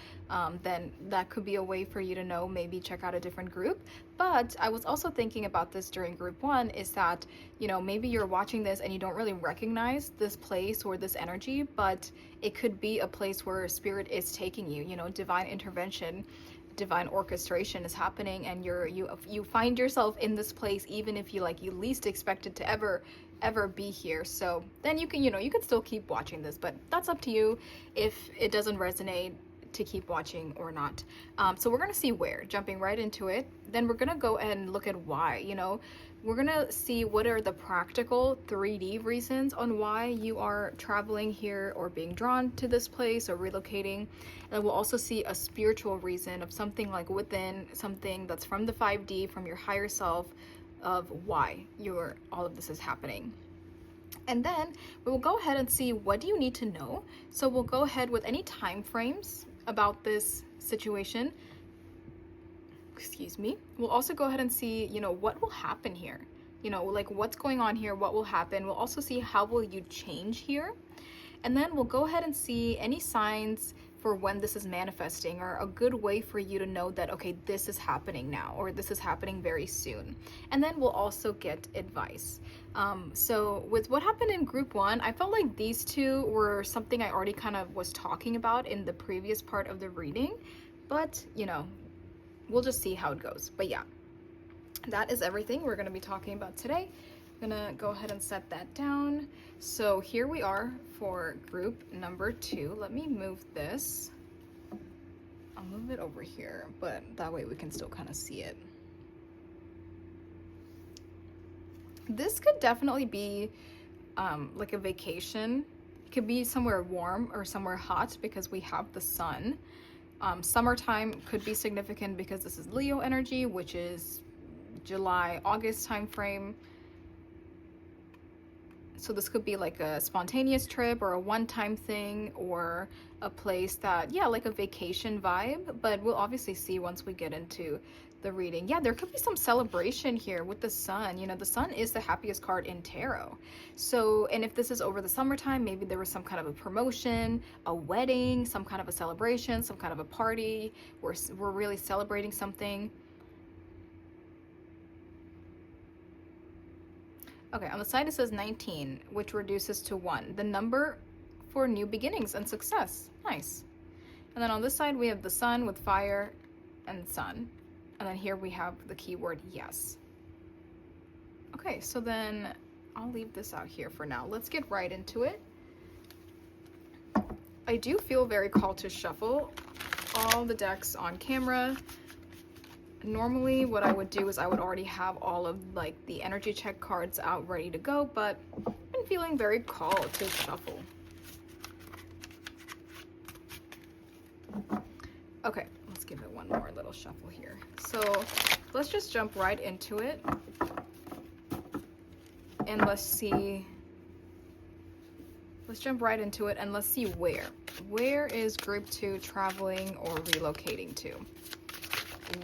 then that could be a way for you to know, maybe check out a different group. But I was also thinking about this during group one, is that, maybe you're watching this and you don't really recognize this place or this energy, but it could be a place where spirit is taking you, divine intervention, divine orchestration is happening, and you find yourself in this place even if you least expected to ever be here. So then you can still keep watching this, but that's up to you if it doesn't resonate to keep watching or not. So we're gonna see where, jumping right into it. Then we're gonna go and look at why. We're gonna see what are the practical 3D reasons on why you are traveling here or being drawn to this place or relocating. And we'll also see a spiritual reason of something like within, something that's from the 5D, from your higher self, of why all of this is happening. And then we will go ahead and see, what do you need to know? So we'll go ahead with any time frames about this situation. Excuse me. We'll also go ahead and see, what will happen here. What's going on here, what will happen. We'll also see how will you change here. And then we'll go ahead and see any signs for when this is manifesting, or a good way for you to know that, okay, this is happening now, or this is happening very soon. And then we'll also get advice. So with what happened in group one, I felt like these two were something I already kind of was talking about in the previous part of the reading, but we'll just see how it goes. But yeah, that is everything we're going to be talking about today. I'm gonna go ahead and set that down. So here we are for group number 2. Let me move this. I'll move it over here, but that way we can still kind of see it. This could definitely be like a vacation. It could be somewhere warm or somewhere hot because we have the sun. Summertime could be significant because this is Leo energy, which is July, August time frame. So this could be like a spontaneous trip or a one-time thing, or a place that, yeah, like a vacation vibe, but we'll obviously see once we get into the reading. Yeah, there could be some celebration here with the sun. The sun is the happiest card in tarot. So, and if this is over the summertime, maybe there was some kind of a promotion, a wedding, some kind of a celebration, some kind of a party. We're really celebrating something. Okay, on the side it says 19, which reduces to 1. The number for new beginnings and success. Nice. And then on this side we have the sun with fire and sun. And then here we have the keyword yes. Okay, so then I'll leave this out here for now. Let's get right into it. I do feel very called to shuffle all the decks on camera. Normally what I would do is I would already have all of the energy check cards out ready to go, but I've been feeling very called to shuffle. Okay, let's give it one more little shuffle here. So let's just jump right into it, and let's jump right into it and let's see where is group 2 traveling or relocating to.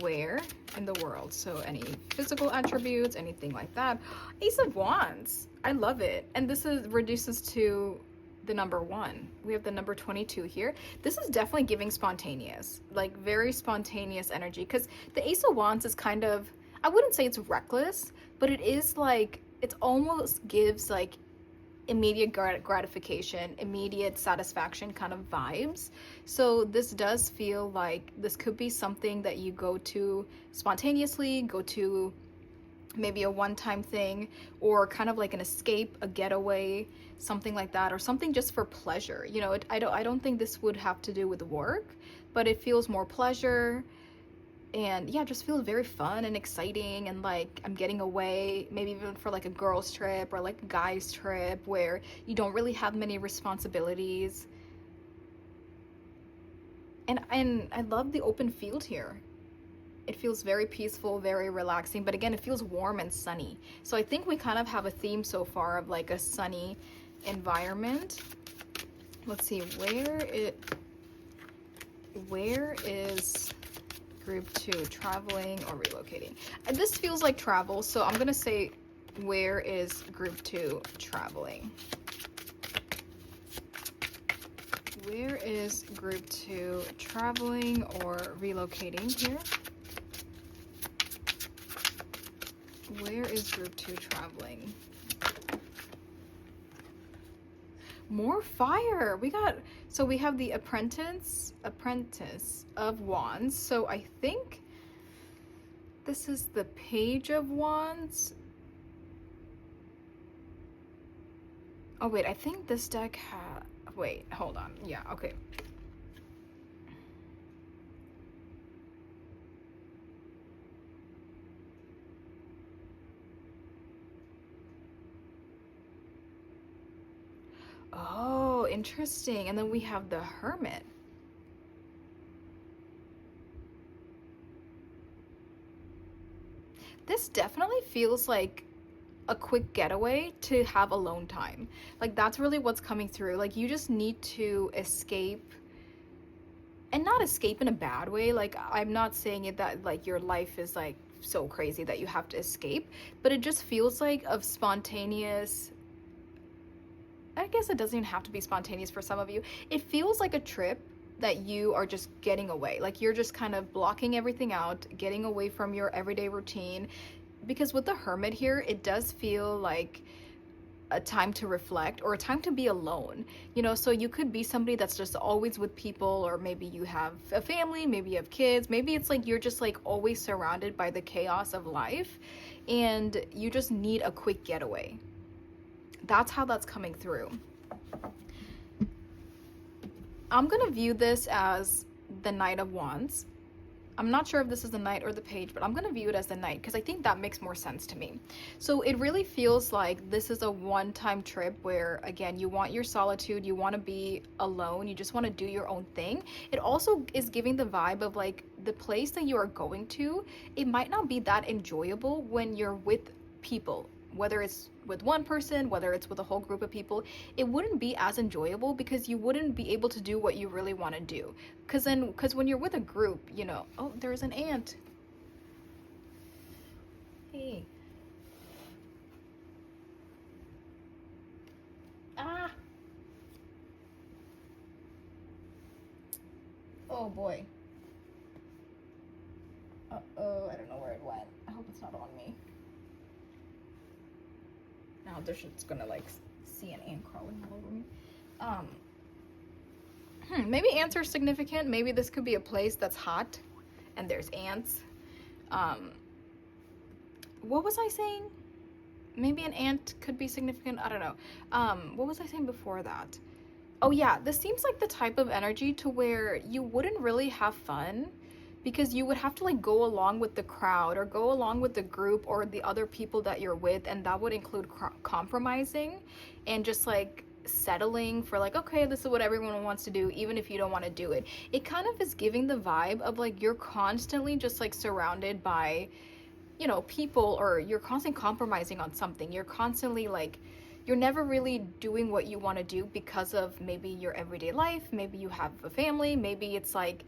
Where in the world? So any physical attributes, anything like that. Ace of Wands, I love it. And this reduces to the number 1. We have the number 22 here. This is definitely giving spontaneous, like very spontaneous energy, because the Ace of Wands is kind of, I wouldn't say it's reckless, but it is like, it almost gives like immediate gratification, immediate satisfaction kind of vibes. So this does feel like this could be something that you go to spontaneously, go to maybe a one-time thing, or kind of like an escape, a getaway, something like that, or something just for pleasure. I don't think this would have to do with work, but it feels more pleasure. And yeah, just feels very fun and exciting, and like I'm getting away, maybe even for like a girls trip or like a guys trip where you don't really have many responsibilities. And I love the open field here. It feels very peaceful, very relaxing, but again, it feels warm and sunny. So I think we kind of have a theme so far of like a sunny environment. Let's see, where is group 2 traveling or relocating? This feels like travel, so I'm gonna say, where is group 2 traveling? Where is group 2 traveling or relocating here? Where is group 2 traveling? More fire. So we have the apprentice of wands. So I think this is the page of wands. Oh wait, I think this deck wait, hold on. Yeah, okay. Oh, interesting. And then we have the Hermit. This definitely feels like a quick getaway to have alone time. Like that's really what's coming through. Like you just need to escape, and not escape in a bad way. Like I'm not saying it that like your life is like so crazy that you have to escape, but it just feels like of spontaneous. I guess it doesn't even have to be spontaneous for some of you. It feels like a trip that you are just getting away. Like you're just kind of blocking everything out, getting away from your everyday routine. Because with the Hermit here, it does feel like a time to reflect or a time to be alone. You know, so you could be somebody that's just always with people, or maybe you have a family, maybe you have kids, maybe it's like you're just like always surrounded by the chaos of life and you just need a quick getaway. That's how that's coming through. I'm gonna view this as the Knight of Wands. I'm not sure if this is the Knight or the Page, but I'm gonna view it as the Knight because I think that makes more sense to me. So it really feels like this is a one-time trip where, again, you want your solitude, you want to be alone, you just want to do your own thing. It also is giving the vibe of like the place that you are going to, it might not be that enjoyable when you're with people. Whether it's with one person, whether it's with a whole group of people, it wouldn't be as enjoyable because you wouldn't be able to do what you really want to do. Because when you're with a group, you know, oh, there's an ant. Hey. Ah. Oh boy. Uh-oh, I don't know where it went. I hope it's not on me. Now this shit's gonna like see an ant crawling all over me. Maybe ants are significant. Maybe this could be a place that's hot and there's ants. What was I saying? Maybe an ant could be significant. I don't know. What was I saying before that? Oh yeah, this seems like the type of energy to where you wouldn't really have fun because you would have to like go along with the crowd or go along with the group or the other people that you're with, and that would include compromising and just like settling for like, okay, this is what everyone wants to do even if you don't want to do it. It kind of is giving the vibe of like you're constantly just like surrounded by, you know, people, or you're constantly compromising on something. You're constantly like, you're never really doing what you want to do because of maybe your everyday life, maybe you have a family, maybe it's like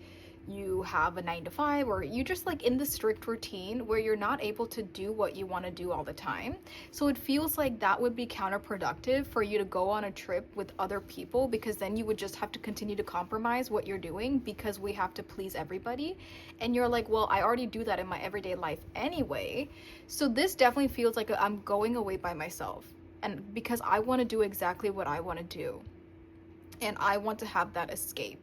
you have a 9 to 5, or you just like in the strict routine where you're not able to do what you want to do all the time. So it feels like that would be counterproductive for you to go on a trip with other people, because then you would just have to continue to compromise what you're doing because we have to please everybody. And you're like, well, I already do that in my everyday life anyway. So this definitely feels like I'm going away by myself, and because I want to do exactly what I want to do and I want to have that escape.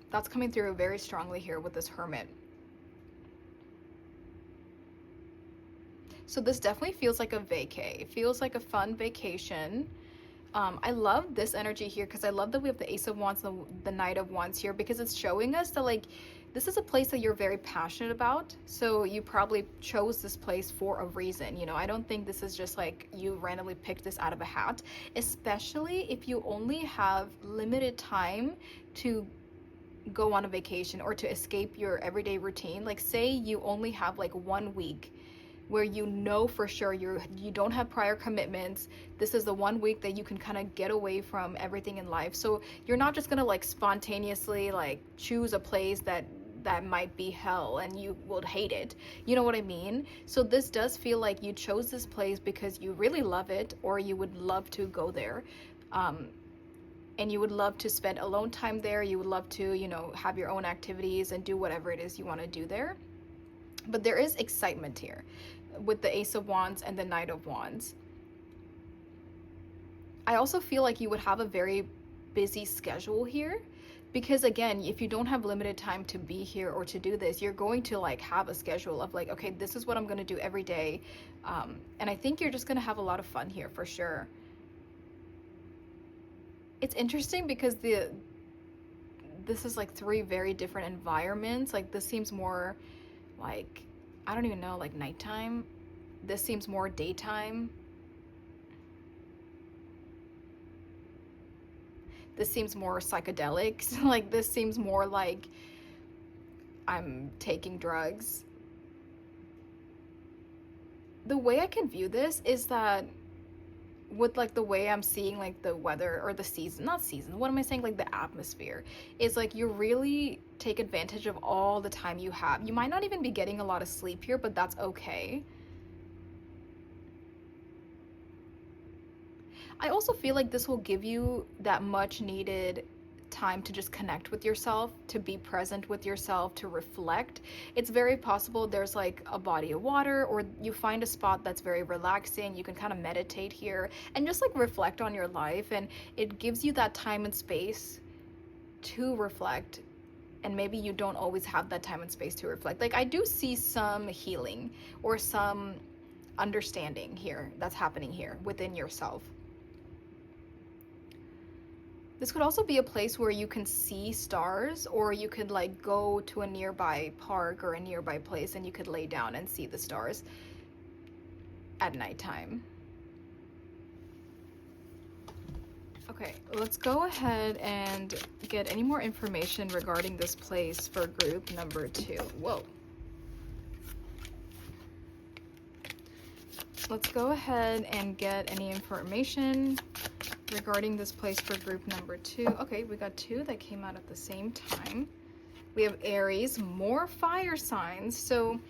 That's coming through very strongly here with this Hermit. So this definitely feels like a vacay. It feels like a fun vacation. I love this energy here because I love that we have the Ace of Wands and the Knight of Wands here, because it's showing us that like this is a place that you're very passionate about. So you probably chose this place for a reason. You know, I don't think this is just like you randomly picked this out of a hat, especially if you only have limited time to go on a vacation or to escape your everyday routine. Like say you only have like 1 week where you know for sure you don't have prior commitments. This is the 1 week that you can kind of get away from everything in life. So you're not just gonna like spontaneously like choose a place that might be hell and you will hate it. You know what I mean? So this does feel like you chose this place because you really love it, or you would love to go there. And you would love to spend alone time there. You would love to, you know, have your own activities and do whatever it is you want to do there. But there is excitement here with the Ace of Wands and the Knight of Wands. I also feel like you would have a very busy schedule here, because again, if you don't have limited time to be here or to do this, you're going to like have a schedule of like, okay, this is what I'm going to do every day. And I think you're just going to have a lot of fun here for sure. It's interesting because this is like 3 very different environments. Like this seems more like, I don't even know, like nighttime. This seems more daytime. This seems more psychedelic. Like this seems more like I'm taking drugs. The way I can view this is that with like the way I'm seeing like the weather or the season, not season, what am I saying, like the atmosphere is like you really take advantage of all the time you have. You might not even be getting a lot of sleep here, but that's okay. I also feel like this will give you that much needed time to just connect with yourself, to be present with yourself, to reflect. It's very possible there's like a body of water, or you find a spot that's very relaxing. You can kind of meditate here and just like reflect on your life, and it gives you that time and space to reflect. And maybe you don't always have that time and space to reflect. Like I do see some healing or some understanding here that's happening here within yourself. This could also be a place where you can see stars, or you could like go to a nearby park or a nearby place and you could lay down and see the stars at nighttime. Okay, let's go ahead and get any more information regarding this place for group number 2. Whoa. Let's go ahead and get any information regarding this place for group number 2. Okay, we got 2 that came out at the same time. We have Aries, more fire signs. So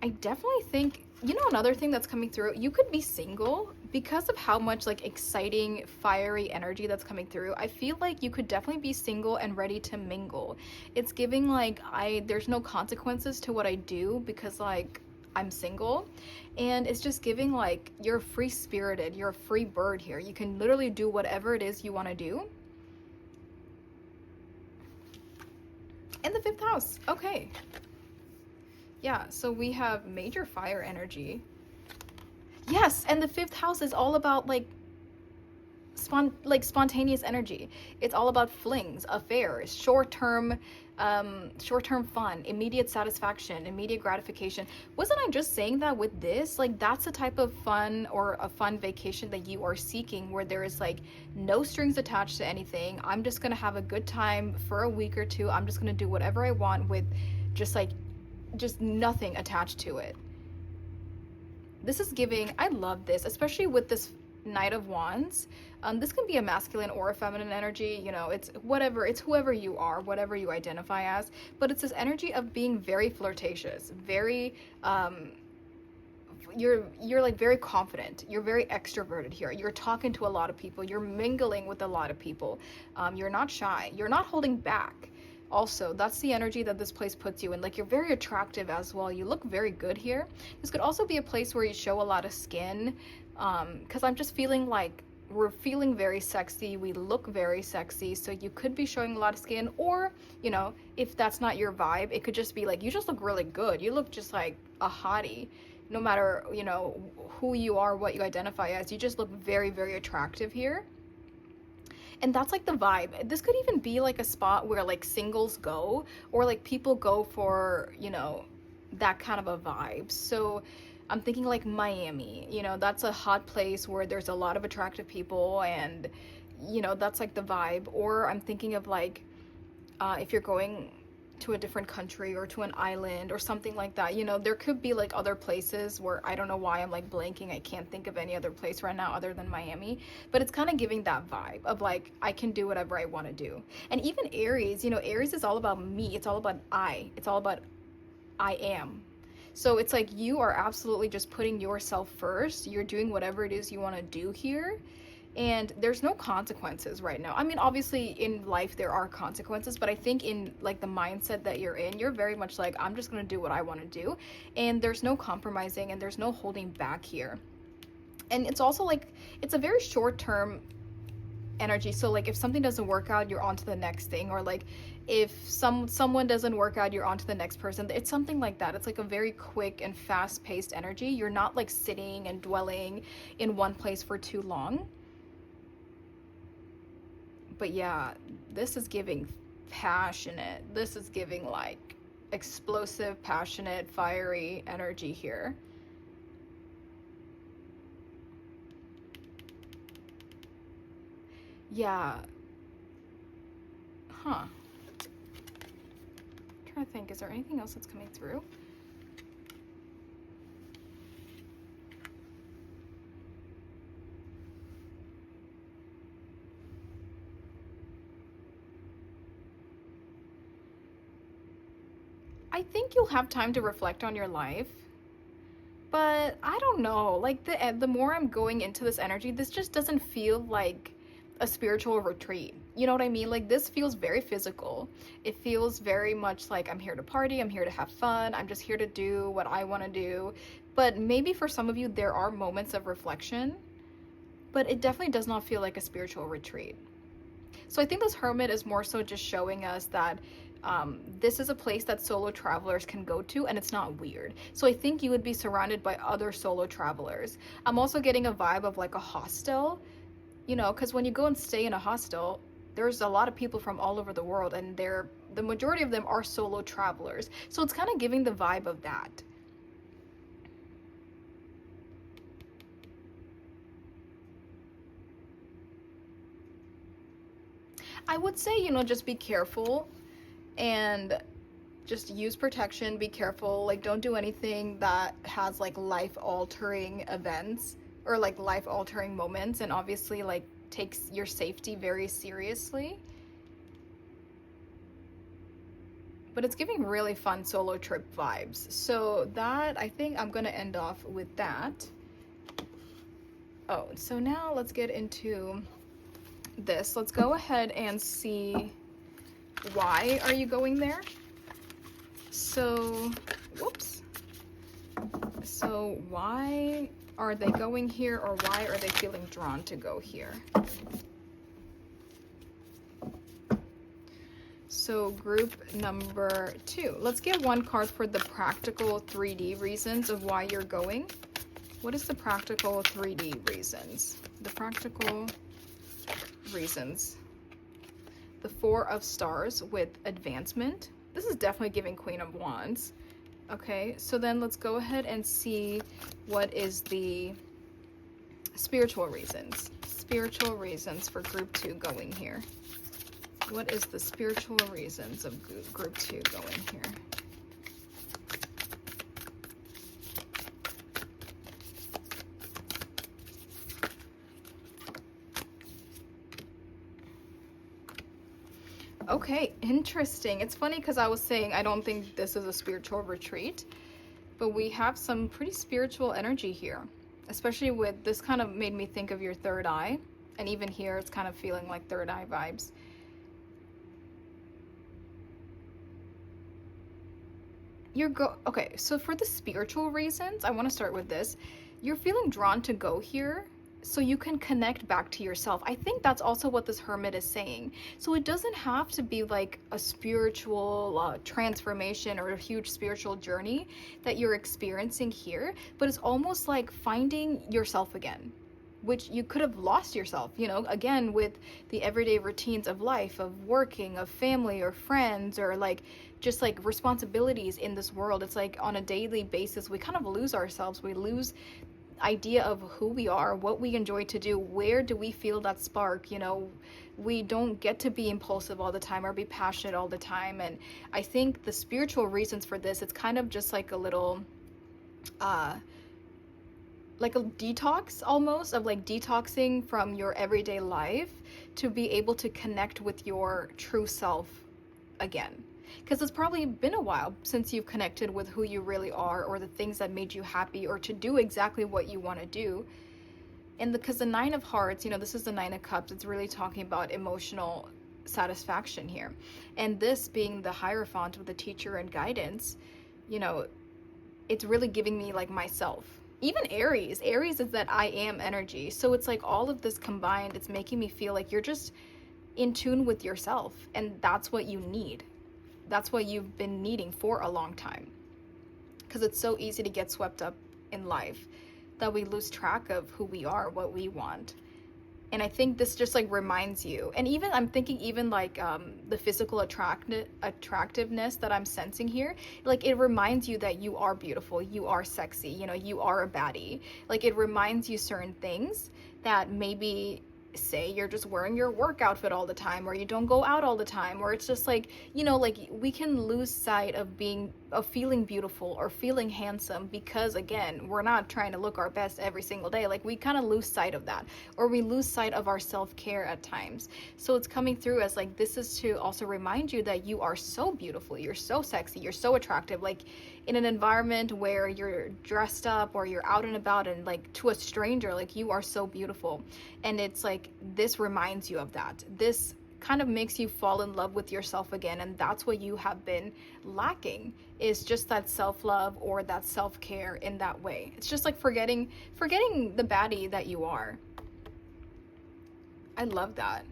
I definitely think, you know, another thing that's coming through, you could be single because of how much like exciting fiery energy that's coming through. I feel like you could definitely be single and ready to mingle. It's giving like there's no consequences to what I do because like I'm single, and it's just giving like you're free spirited, you're a free bird here. You can literally do whatever it is you want to do. In the 5th house. Okay. Yeah, so we have major fire energy. Yes, and the 5th house is all about like spontaneous energy. It's all about flings, affairs, short-term fun, immediate satisfaction, immediate gratification. Wasn't I just saying that with this? Like that's the type of fun or a fun vacation that you are seeking, where there is like no strings attached to anything. I'm just gonna have a good time for a week or 2. I'm just gonna do whatever I want with just nothing attached to it. This is giving, I love this, especially with this Knight of Wands. This can be a masculine or a feminine energy, you know, it's whatever, it's whoever you are, whatever you identify as, but it's this energy of being very flirtatious, very, you're like very confident, you're very extroverted here, you're talking to a lot of people, you're mingling with a lot of people, you're not shy, you're not holding back. Also, that's the energy that this place puts you in. Like, you're very attractive as well. You look very good here. This could also be a place where you show a lot of skin, because I'm just feeling like we're feeling very sexy. We look very sexy. So you could be showing a lot of skin, or, you know, if that's not your vibe, it could just be like, you just look really good. You look just like a hottie. No matter, you know, who you are, what you identify as, you just look very, very attractive here. And that's like the vibe. This could even be like a spot where like singles go, or like people go for, you know, that kind of a vibe. So I'm thinking like Miami, you know, that's a hot place where there's a lot of attractive people, and, you know, that's like the vibe. Or I'm thinking of like if you're going to a different country or to an island or something like that. You know, there could be like other places where I don't know why I'm like blanking. I can't think of any other place right now other than Miami, but it's kind of giving that vibe of like I can do whatever I want to do. And even Aries, you know, Aries is all about me. It's all about it's all about I am. So it's like you are absolutely just putting yourself first. You're doing whatever it is you want to do here, and there's no consequences right now. I mean, obviously in life there are consequences, but I think in like the mindset that you're in, you're very much like, I'm just going to do what I want to do, and there's no compromising and there's no holding back here. And it's also like it's a very short term energy. So like if something doesn't work out, you're on to the next thing, or like if someone doesn't work out, you're on to the next person. It's something like that. It's like a very quick and fast paced energy. You're not like sitting and dwelling in one place for too long. But yeah, this is giving passionate. This is giving like explosive, passionate, fiery energy here. Yeah. Huh. I'm trying to think, is there anything else that's coming through? I think you'll have time to reflect on your life, but I don't know. Like the more I'm going into this energy, this just doesn't feel like a spiritual retreat. You know what I mean? Like this feels very physical. It feels very much like I'm here to party, I'm here to have fun, I'm just here to do what I want to do. But maybe for some of you there are moments of reflection, but it definitely does not feel like a spiritual retreat. So I think this hermit is more so just showing us that this is a place that solo travelers can go to, and it's not weird. So I think you would be surrounded by other solo travelers. I'm also getting a vibe of like a hostel, you know, because when you go and stay in a hostel, there's a lot of people from all over the world, and the majority of them are solo travelers. So it's kind of giving the vibe of that. I would say, you know, just be careful and just use protection. Be careful. Like, don't do anything that has like life altering events or like life altering moments, and obviously, like, takes your safety very seriously. But it's giving really fun solo trip vibes. So, that, I think I'm gonna end off with that. Oh, so now let's get into this. Let's go ahead and see, why are you going there? So, whoops. So why are they going here, or why are they feeling drawn to go here? So group number 2. Let's get one card for the practical 3D reasons of why you're going. What is the practical 3D reasons? The practical reasons. The 4 of Stars with advancement. This is definitely giving Queen of Wands. Okay, so then let's go ahead and see what is the spiritual reasons. Spiritual reasons for group 2 going here. What is the spiritual reasons of group 2 going here? Okay, interesting. It's funny because I was saying I don't think this is a spiritual retreat, but we have some pretty spiritual energy here, especially with this. Kind of made me think of your third eye, and even here it's kind of feeling like third eye vibes. Okay, so for the spiritual reasons, I want to start with this. You're feeling drawn to go here so you can connect back to yourself. I think that's also what this hermit is saying. So it doesn't have to be like a spiritual transformation or a huge spiritual journey that you're experiencing here, but it's almost like finding yourself again, which you could have lost yourself, you know, again, with the everyday routines of life, of working, of family or friends, or like just like responsibilities in this world. It's like on a daily basis we kind of lose ourselves. We lose idea of who we are, what we enjoy to do, where do we feel that spark, you know. We don't get to be impulsive all the time or be passionate all the time. And I think the spiritual reasons for this, it's kind of just like a little like a detox almost, of like detoxing from your everyday life to be able to connect with your true self again. Because it's probably been a while since you've connected with who you really are, or the things that made you happy, or to do exactly what you want to do. And because the Nine of Hearts, you know, this is the Nine of Cups, it's really talking about emotional satisfaction here. And this being the Hierophant with the teacher and guidance, you know, it's really giving me like myself. Even Aries is that I am energy. So it's like all of this combined, it's making me feel like you're just in tune with yourself, and that's what you need. That's what you've been needing for a long time, because it's so easy to get swept up in life that we lose track of who we are, what we want. And I think this just like reminds you. And even I'm thinking even like the physical attractiveness that I'm sensing here, like it reminds you that you are beautiful, you are sexy, you know, you are a baddie. Like it reminds you certain things that maybe, say you're just wearing your work outfit all the time, or you don't go out all the time, or it's just like, you know, like we can lose sight of feeling beautiful or feeling handsome, because again, we're not trying to look our best every single day. Like we kind of lose sight of that, or we lose sight of our self-care at times. So it's coming through as like, this is to also remind you that you are so beautiful, you're so sexy, you're so attractive. Like in an environment where you're dressed up or you're out and about, and like to a stranger, like you are so beautiful. And it's like, this reminds you of that. This kind of makes you fall in love with yourself again. And that's what you have been lacking, is just that self-love or that self-care in that way. It's just like forgetting the baddie that you are. I love that.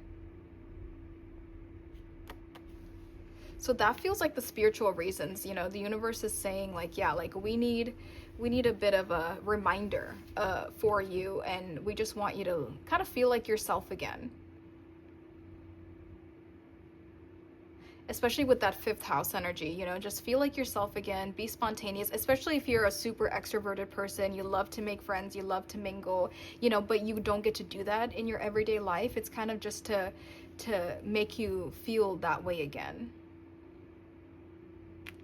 So that feels like the spiritual reasons, you know, the universe is saying like, yeah, like we need a bit of a reminder for you, and we just want you to kind of feel like yourself again. Especially with that fifth house energy, you know, just feel like yourself again, be spontaneous, especially if you're a super extroverted person, you love to make friends, you love to mingle, you know, but you don't get to do that in your everyday life. It's kind of just to make you feel that way again.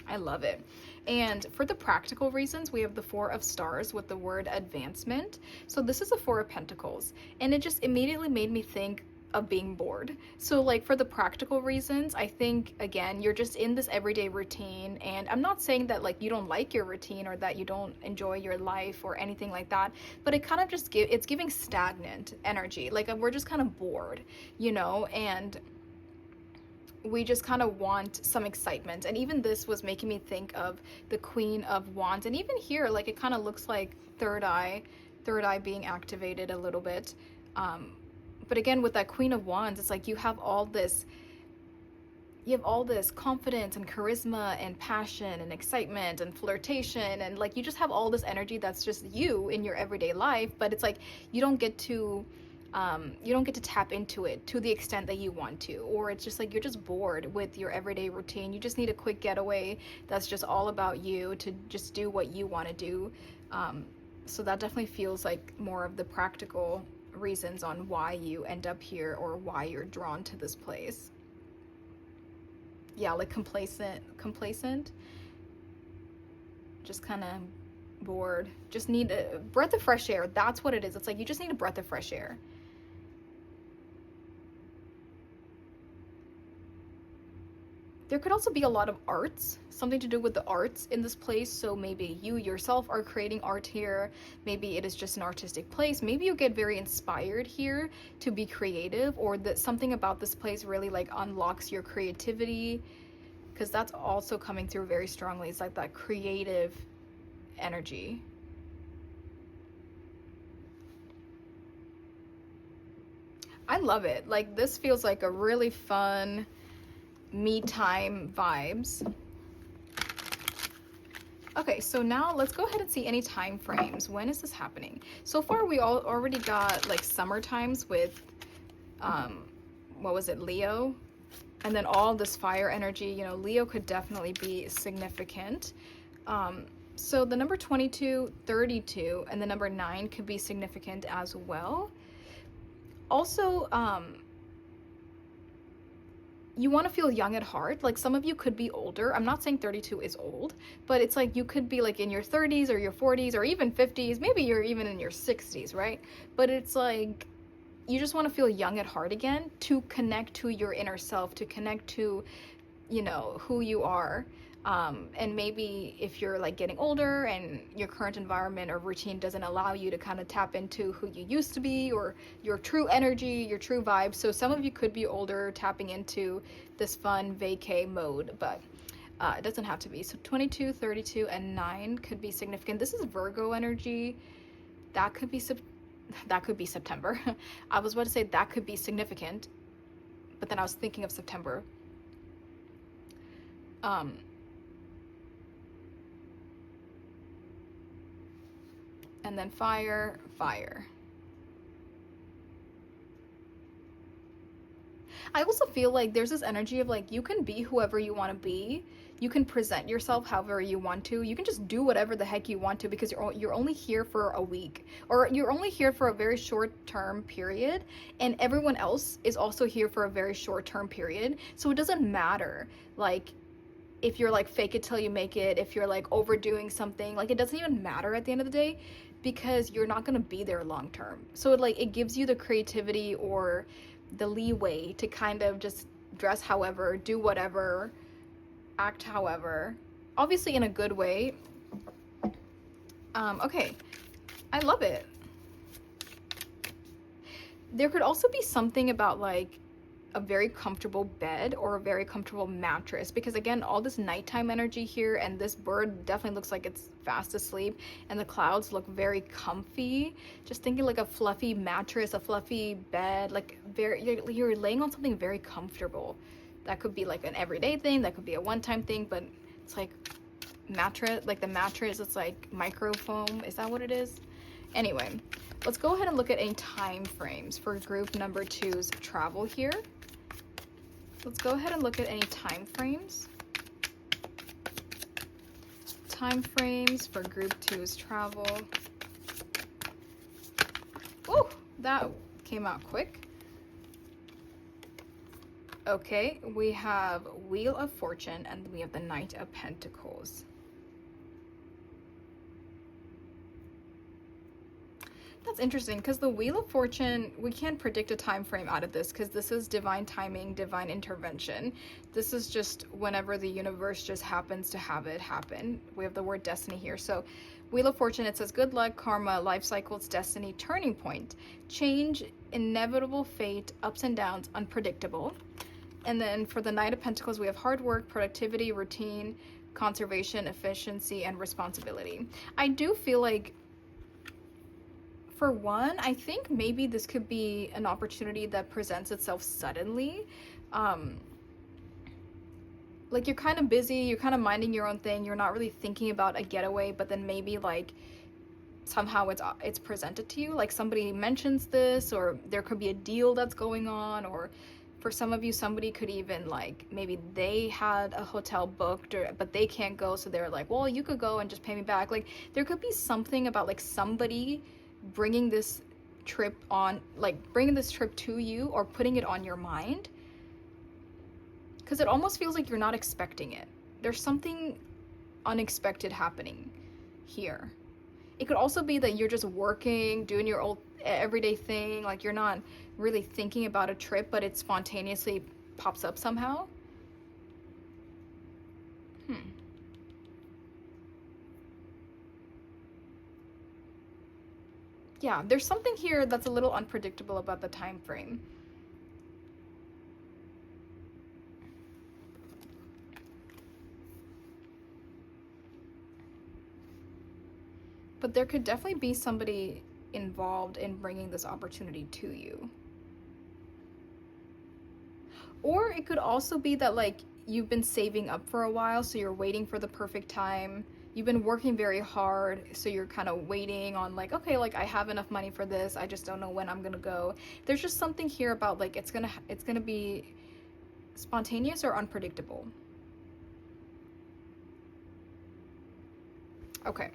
I love it. And for the practical reasons, we have the Four of Stars with the word advancement. So this is the Four of Pentacles, and it just immediately made me think of being bored. So like for the practical reasons, I think again, you're just in this everyday routine, and I'm not saying that like you don't like your routine or that you don't enjoy your life or anything like that, but it kind of just it's giving stagnant energy. Like we're just kind of bored, you know, and we just kind of want some excitement. And even this was making me think of the Queen of Wands, and even here, like it kind of looks like third eye being activated a little bit. But again, with that Queen of Wands, it's like you have all this confidence and charisma and passion and excitement and flirtation, and like you just have all this energy that's just you in your everyday life, but it's like you don't get to tap into it to the extent that you want to, or it's just like you're just bored with your everyday routine. You just need a quick getaway that's just all about you, to just do what you want to do. So that definitely feels like more of the practical reasons on why you end up here, or why you're drawn to this place. Yeah, like complacent, just kind of bored, just need a breath of fresh air. That's what it is. It's like you just need a breath of fresh air. There could also be a lot of arts, something to do with the arts in this place. So maybe you yourself are creating art here. Maybe it is just an artistic place. Maybe you get very inspired here to be creative, or that something about this place really like unlocks your creativity, because that's also coming through very strongly. It's like that creative energy. I love it. Like this feels like a really fun me time vibes. Okay, so now let's go ahead and see any time frames. When is this happening? So far we already got like summer times with what was it, Leo, and then all this fire energy. You know, Leo could definitely be significant. So the number 22, 32, and the number 9 could be significant as well. Also, you want to feel young at heart. Like, some of you could be older. I'm not saying 32 is old, but it's like you could be like in your 30s or your 40s or even 50s. Maybe you're even in your 60s, right? But it's like you just want to feel young at heart again, to connect to your inner self, to connect to, you know, who you are. And maybe if you're like getting older and your current environment or routine doesn't allow you to kind of tap into who you used to be, or your true energy, your true vibe. So some of you could be older, tapping into this fun vacay mode, but it doesn't have to be. So 22, 32, and 9 could be significant. This is Virgo energy. That could be September. I was about to say that could be significant, but then I was thinking of September. And then fire, fire. I also feel like there's this energy of like, you can be whoever you want to be. You can present yourself however you want to. You can just do whatever the heck you want to, because you're only here for a week, or you're only here for a very short term period, and everyone else is also here for a very short term period. So it doesn't matter like if you're like fake it till you make it, if you're like overdoing something, like it doesn't even matter at the end of the day, because you're not going to be there long term. So it gives you the creativity or the leeway to kind of just dress however, do whatever, act however, obviously in a good way. Okay, I love it. There could also be something about like a very comfortable bed or a very comfortable mattress, because again, all this nighttime energy here, and this bird definitely looks like it's fast asleep, and the clouds look very comfy. Just thinking like a fluffy mattress, a fluffy bed, like you're laying on something very comfortable. That could be like an everyday thing, that could be a one-time thing, but it's like mattress, like the mattress, it's like micro foam. Is that what it is? Anyway, let's go ahead and look at any time frames for group number 2's travel here. Let's go ahead and look at any time frames. Time frames for group 2's travel. Oh, that came out quick. Okay, we have Wheel of Fortune and we have the Knight of Pentacles. That's interesting, because the Wheel of Fortune, we can't predict a time frame out of this, because this is divine timing, divine intervention. This is just whenever the universe just happens to have it happen. We have the word destiny here. So Wheel of Fortune, it says good luck, karma, life cycles, destiny, turning point, change, inevitable fate, ups and downs, unpredictable. And then for the Knight of Pentacles, we have hard work, productivity, routine, conservation, efficiency, and responsibility. I do feel like, for one, I think maybe this could be an opportunity that presents itself suddenly. Like you're kind of busy, you're kind of minding your own thing, you're not really thinking about a getaway, but then maybe like somehow it's presented to you, like somebody mentions this, or there could be a deal that's going on, or for some of you, somebody could even like, maybe they had a hotel booked, but they can't go, so they're like, well, you could go and just pay me back. Like there could be something about like somebody bringing this trip on, like bringing this trip to you, or putting it on your mind, because it almost feels like you're not expecting it. There's something unexpected happening here. It could also be that you're just working, doing your old everyday thing, like you're not really thinking about a trip, but it spontaneously pops up somehow. Yeah, there's something here that's a little unpredictable about the time frame. But there could definitely be somebody involved in bringing this opportunity to you. Or it could also be that like you've been saving up for a while, so you're waiting for the perfect time. You've been working very hard, so you're kind of waiting on like, okay, like I have enough money for this, I just don't know when I'm gonna go. There's just something here about like it's gonna be spontaneous or unpredictable. Okay,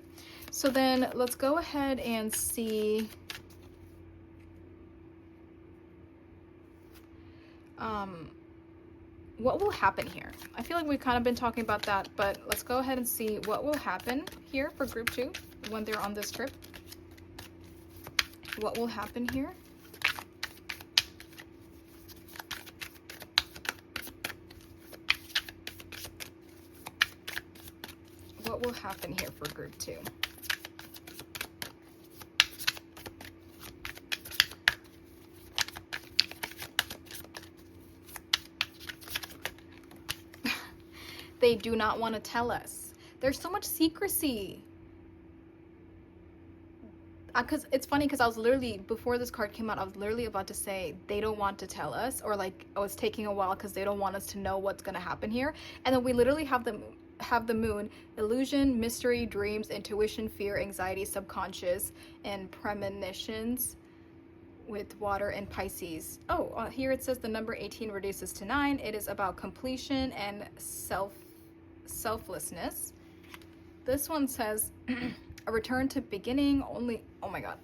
so then let's go ahead and see what will happen here. I feel like we've kind of been talking about that, but let's go ahead and see what will happen here for group 2 when they're on this trip. What will happen here? What will happen here for group 2? They do not want to tell us. There's so much secrecy. Because it's funny, because I was literally, before this card came out, I was literally about to say they don't want to tell us, or like oh, it's taking a while because they don't want us to know what's going to happen here. And then we literally have the moon, illusion, mystery, dreams, intuition, fear, anxiety, subconscious, and premonitions with water and Pisces. Oh, here it says the number 18 reduces to 9. It is about completion and selflessness. This one says a return to beginning only, oh my god.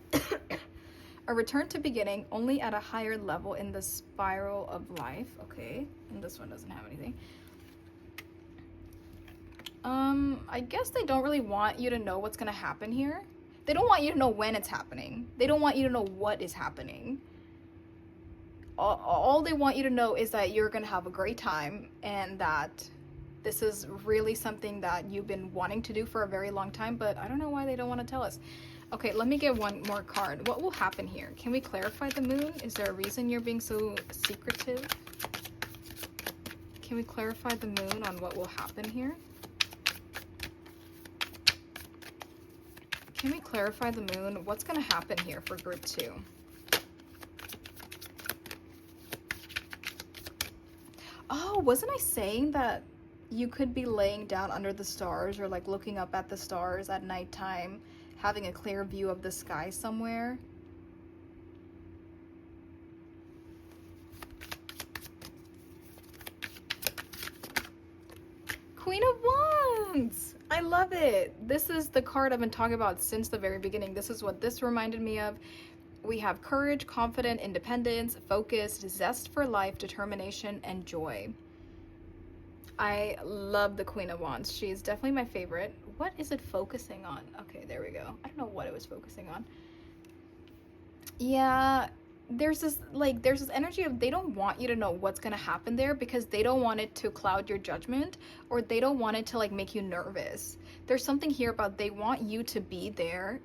A return to beginning only at a higher level in the spiral of life. Okay, and this one doesn't have anything. I guess they don't really want you to know what's gonna happen here. They don't want you to know when it's happening. They don't want you to know what is happening. All they want you to know is that you're gonna have a great time, and that this is really something that you've been wanting to do for a very long time, but I don't know why they don't want to tell us. Okay, let me get one more card. What will happen here? Can we clarify the moon? Is there a reason you're being so secretive? Can we clarify the moon on what will happen here? Can we clarify the moon? What's going to happen here for group 2? Oh, wasn't I saying that you could be laying down under the stars, or like looking up at the stars at nighttime, having a clear view of the sky somewhere? Queen of Wands! I love it. This is the card I've been talking about since the very beginning. This is what this reminded me of. We have courage, confidence, independence, focus, zest for life, determination, and joy. I love the Queen of Wands. She is definitely my favorite. What is it focusing on? Okay, there we go. I don't know what it was focusing on. Yeah, there's this energy of they don't want you to know what's going to happen there, because they don't want it to cloud your judgment, or they don't want it to like make you nervous. There's something here about they want you to be there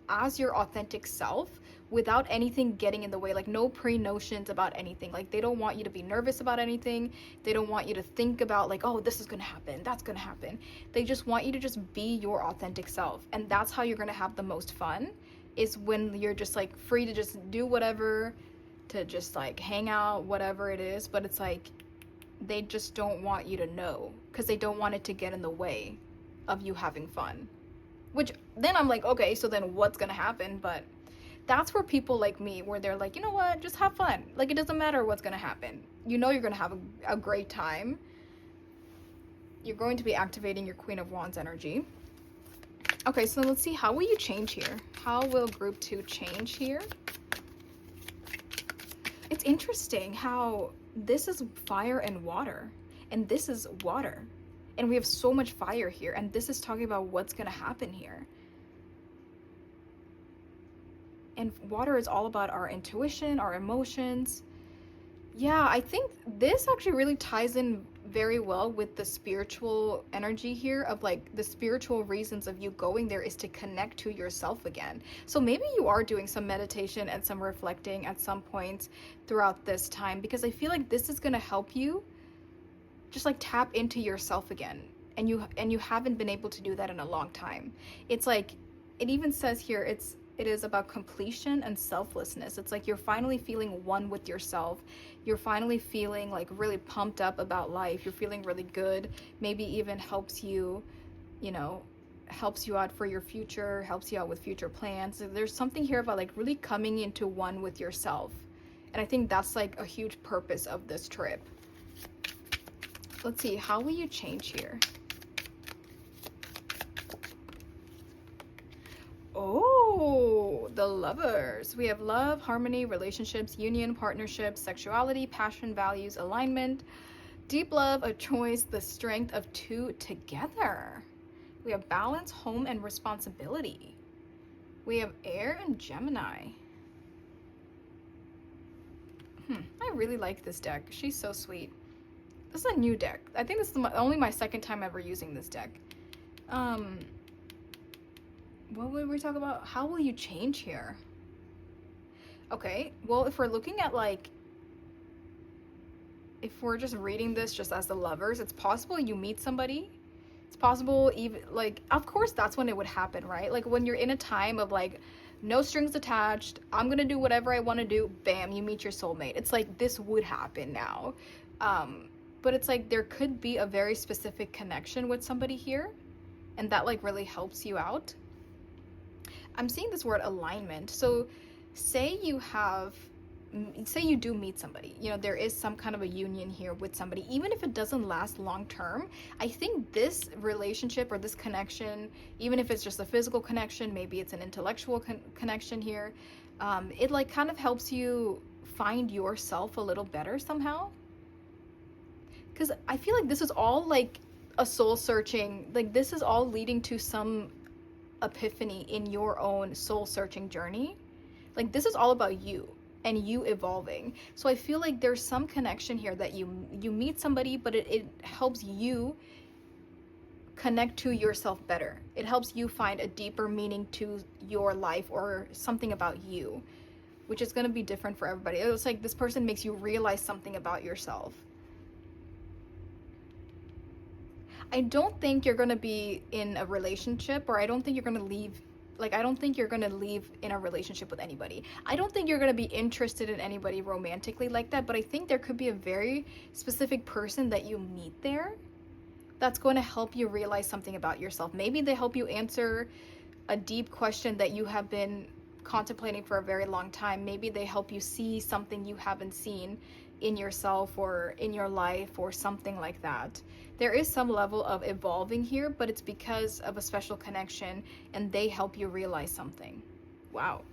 as your authentic self, without anything getting in the way, like no pre-notions about anything. Like they don't want you to be nervous about anything. They don't want you to think about like, oh, this is gonna happen, that's gonna happen. They just want you to just be your authentic self, and that's how you're gonna have the most fun, is when you're just like free to just do whatever, to just like hang out, whatever it is. But it's like they just don't want you to know, because they don't want it to get in the way of you having fun. Which then I'm like, okay, so then what's gonna happen? But that's where people like me, where they're like, you know what, just have fun. Like it doesn't matter what's gonna happen. You know you're gonna have a great time. You're going to be activating your Queen of Wands energy. Okay, so let's see, how will you change here? How will group 2 change here? It's interesting how this is fire and water, and this is water. And we have so much fire here, and this is talking about what's gonna happen here. And water is all about our intuition, our emotions. Yeah, I think this actually really ties in very well with the spiritual energy here, of like the spiritual reasons of you going there is to connect to yourself again. So maybe you are doing some meditation and some reflecting at some points throughout this time, because I feel like this is going to help you just like tap into yourself again. And you haven't been able to do that in a long time. It's like, it even says here, it is about completion and selflessness. It's like you're finally feeling one with yourself. You're finally feeling like really pumped up about life. You're feeling really good. Maybe even helps you, helps you out for your future, helps you out with future plans. There's something here about like really coming into one with yourself. And I think that's like a huge purpose of this trip. Let's see, how will you change here? Oh, the Lovers. We have love, harmony, relationships, union, partnerships, sexuality, passion, values, alignment, deep love, a choice, the strength of two together. We have balance, home, and responsibility. We have air and Gemini. I really like this deck. She's so sweet. This is a new deck. I think this is only my second time ever using this deck. What would we talk about? How will you change here? Okay, well, if we're looking at like, if we're just reading this just as the Lovers, it's possible you meet somebody. It's possible even like, of course that's when it would happen, right? Like when you're in a time of like no strings attached, I'm gonna do whatever I want to do, bam, you meet your soulmate. It's like this would happen now. But it's like there could be a very specific connection with somebody here, and that like really helps you out. I'm seeing this word alignment. So say you do meet somebody, you know, there is some kind of a union here with somebody, even if it doesn't last long term. I think this relationship or this connection, even if it's just a physical connection, maybe it's an intellectual connection here, it like kind of helps you find yourself a little better somehow. Because I feel like this is all like a soul searching, like this is all leading to some epiphany in your own soul searching journey. Like this is all about you and you evolving. So I feel like there's some connection here that you meet somebody, but it helps you connect to yourself better. It helps you find a deeper meaning to your life or something about you, which is going to be different for everybody. It's like this person makes you realize something about yourself. I don't think you're going to be in a relationship, or I don't think you're going to leave. Like, I don't think you're going to leave in a relationship with anybody. I don't think you're going to be interested in anybody romantically like that, but I think there could be a very specific person that you meet there that's going to help you realize something about yourself. Maybe they help you answer a deep question that you have been contemplating for a very long time. Maybe they help you see something you haven't seen in yourself or in your life or something like that. There is some level of evolving here, but it's because of a special connection and they help you realize something. Wow.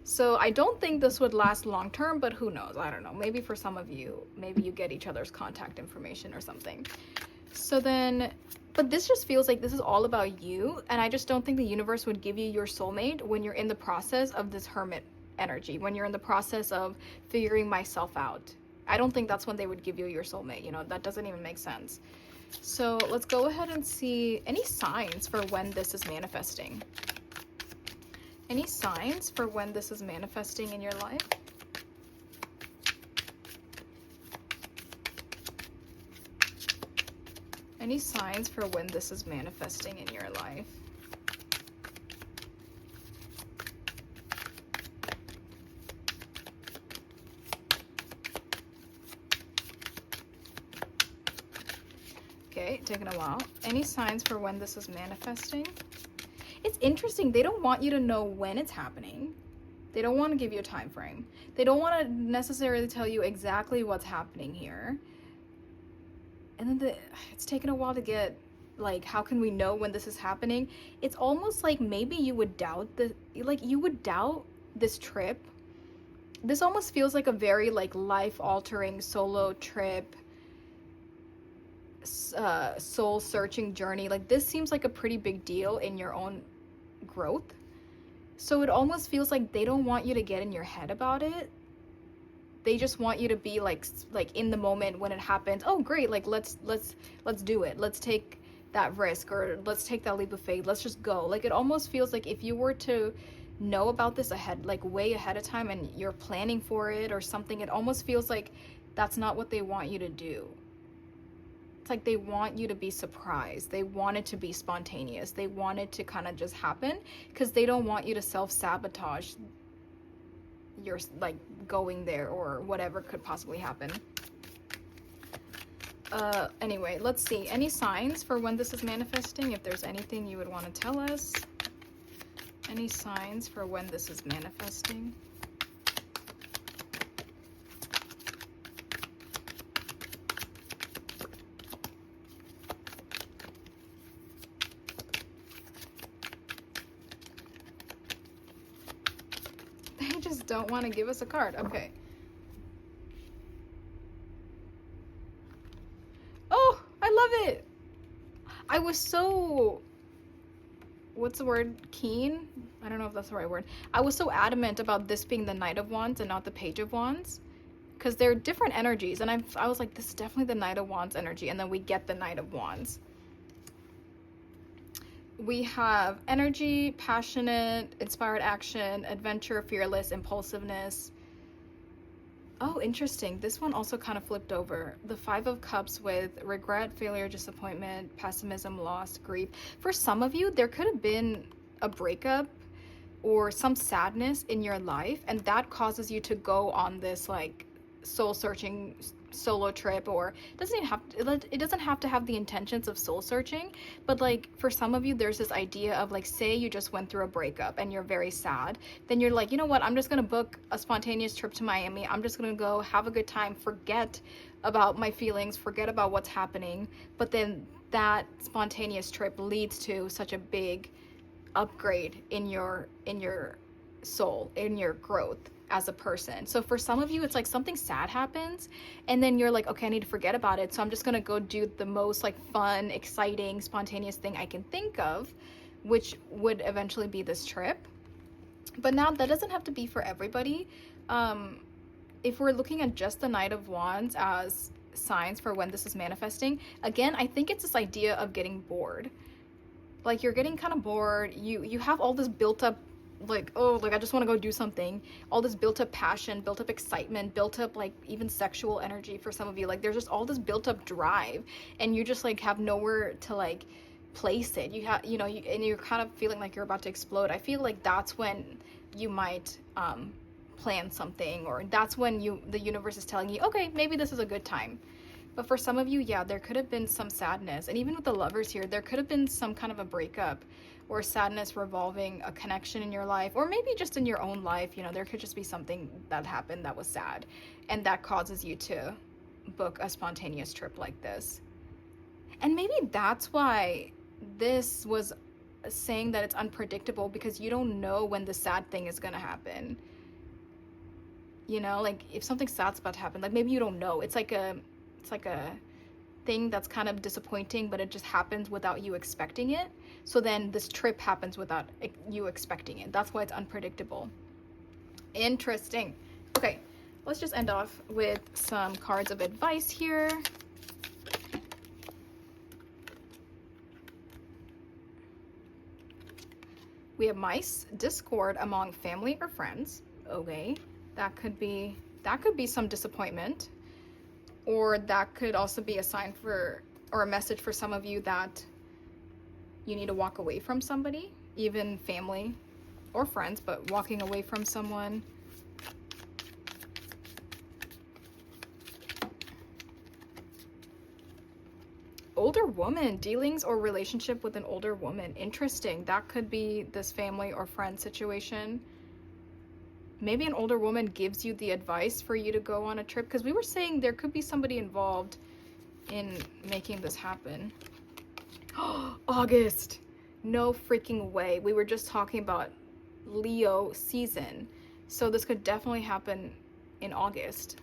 So I don't think this would last long term, but who knows? I don't know. Maybe for some of you, maybe you get each other's contact information or something. So then, but this just feels like this is all about you, and I just don't think the universe would give you your soulmate when you're in the process of this hermit energy, when you're in the process of figuring myself out. I don't think that's when they would give you your soulmate. You know, that doesn't even make sense. So let's go ahead and see any signs for when this is manifesting. Any signs for when this is manifesting in your life? Any signs for when this is manifesting in your life? Okay, taking a while. Any signs for when this is manifesting? It's interesting. They don't want you to know when it's happening. They don't want to give you a time frame. They don't want to necessarily tell you exactly what's happening here. And then it's taken a while to get, like, how can we know when this is happening? It's almost like maybe you would doubt this trip. This almost feels like a very, like, life-altering solo trip, soul-searching journey. Like, this seems like a pretty big deal in your own growth. So it almost feels like they don't want you to get in your head about it. They just want you to be like in the moment when it happens. Oh, great. Like, let's do it. Let's take that risk, or let's take that leap of faith. Let's just go. Like, it almost feels like if you were to know about this ahead, like way ahead of time, and you're planning for it or something, it almost feels like that's not what they want you to do. It's like they want you to be surprised. They want it to be spontaneous. They want it to kind of just happen because they don't want you to self-sabotage your, like, going there or whatever could possibly happen. Anyway, let's see. Any signs for when this is manifesting? If there's anything you would want to tell us. Any signs for when this is manifesting? don't want to give us a card. Okay. Oh, I love it. I was so, what's the word? Keen? I don't know if that's the right word. I was so adamant about this being the Knight of Wands and not the Page of Wands, because they're different energies. And I was like, this is definitely the Knight of Wands energy. And then we get the Knight of Wands. We have energy, passionate, inspired action, adventure, fearless, impulsiveness. Oh, interesting. This one also kind of flipped over. The Five of Cups with regret, failure, disappointment, pessimism, loss, grief. For some of you, there could have been a breakup or some sadness in your life, and that causes you to go on this like soul searching solo trip, or it doesn't have to have the intentions of soul searching, but like for some of you there's this idea of like, say you just went through a breakup and you're very sad, then you're like, you know what, I'm just gonna book a spontaneous trip to Miami. I'm just gonna go have a good time, forget about my feelings, forget about what's happening. But then that spontaneous trip leads to such a big upgrade in your soul, in your growth as a person. So for some of you, it's like something sad happens and then you're like, okay, I need to forget about it, so I'm just gonna go do the most like fun, exciting, spontaneous thing I can think of, which would eventually be this trip. But now that doesn't have to be for everybody. If we're looking at just the Knight of Wands as signs for when this is manifesting, again, I think it's this idea of getting bored. Like you're getting kind of bored, you have all this built up, like, oh, like I just want to go do something, all this built up passion, built up excitement, built up like even sexual energy for some of you. Like there's just all this built up drive and you just like have nowhere to like place it. You have, and you're kind of feeling like you're about to explode. I feel like that's when you might plan something, or that's when the universe is telling you, okay, maybe this is a good time. But for some of you, yeah, there could have been some sadness. And even with the Lovers here, there could have been some kind of a breakup or sadness revolving a connection in your life, or maybe just in your own life. There could just be something that happened that was sad, and that causes you to book a spontaneous trip like this. And maybe that's why this was saying that it's unpredictable, because you don't know when the sad thing is going to happen. Like if something sad's about to happen, like maybe you don't know. It's like a thing that's kind of disappointing, but it just happens without you expecting it. So then this trip happens without you expecting it. That's why it's unpredictable. Interesting. Okay, let's just end off with some cards of advice here. We have mice, discord among family or friends. Okay, that could be some disappointment. Or that could also be a sign for, or a message for some of you that you need to walk away from somebody, even family or friends, but walking away from someone. Older woman, dealings or relationship with an older woman. Interesting. That could be this family or friend situation. Maybe an older woman gives you the advice for you to go on a trip, because we were saying there could be somebody involved in making this happen. August. No freaking way. We were just talking about Leo season. So this could definitely happen in August.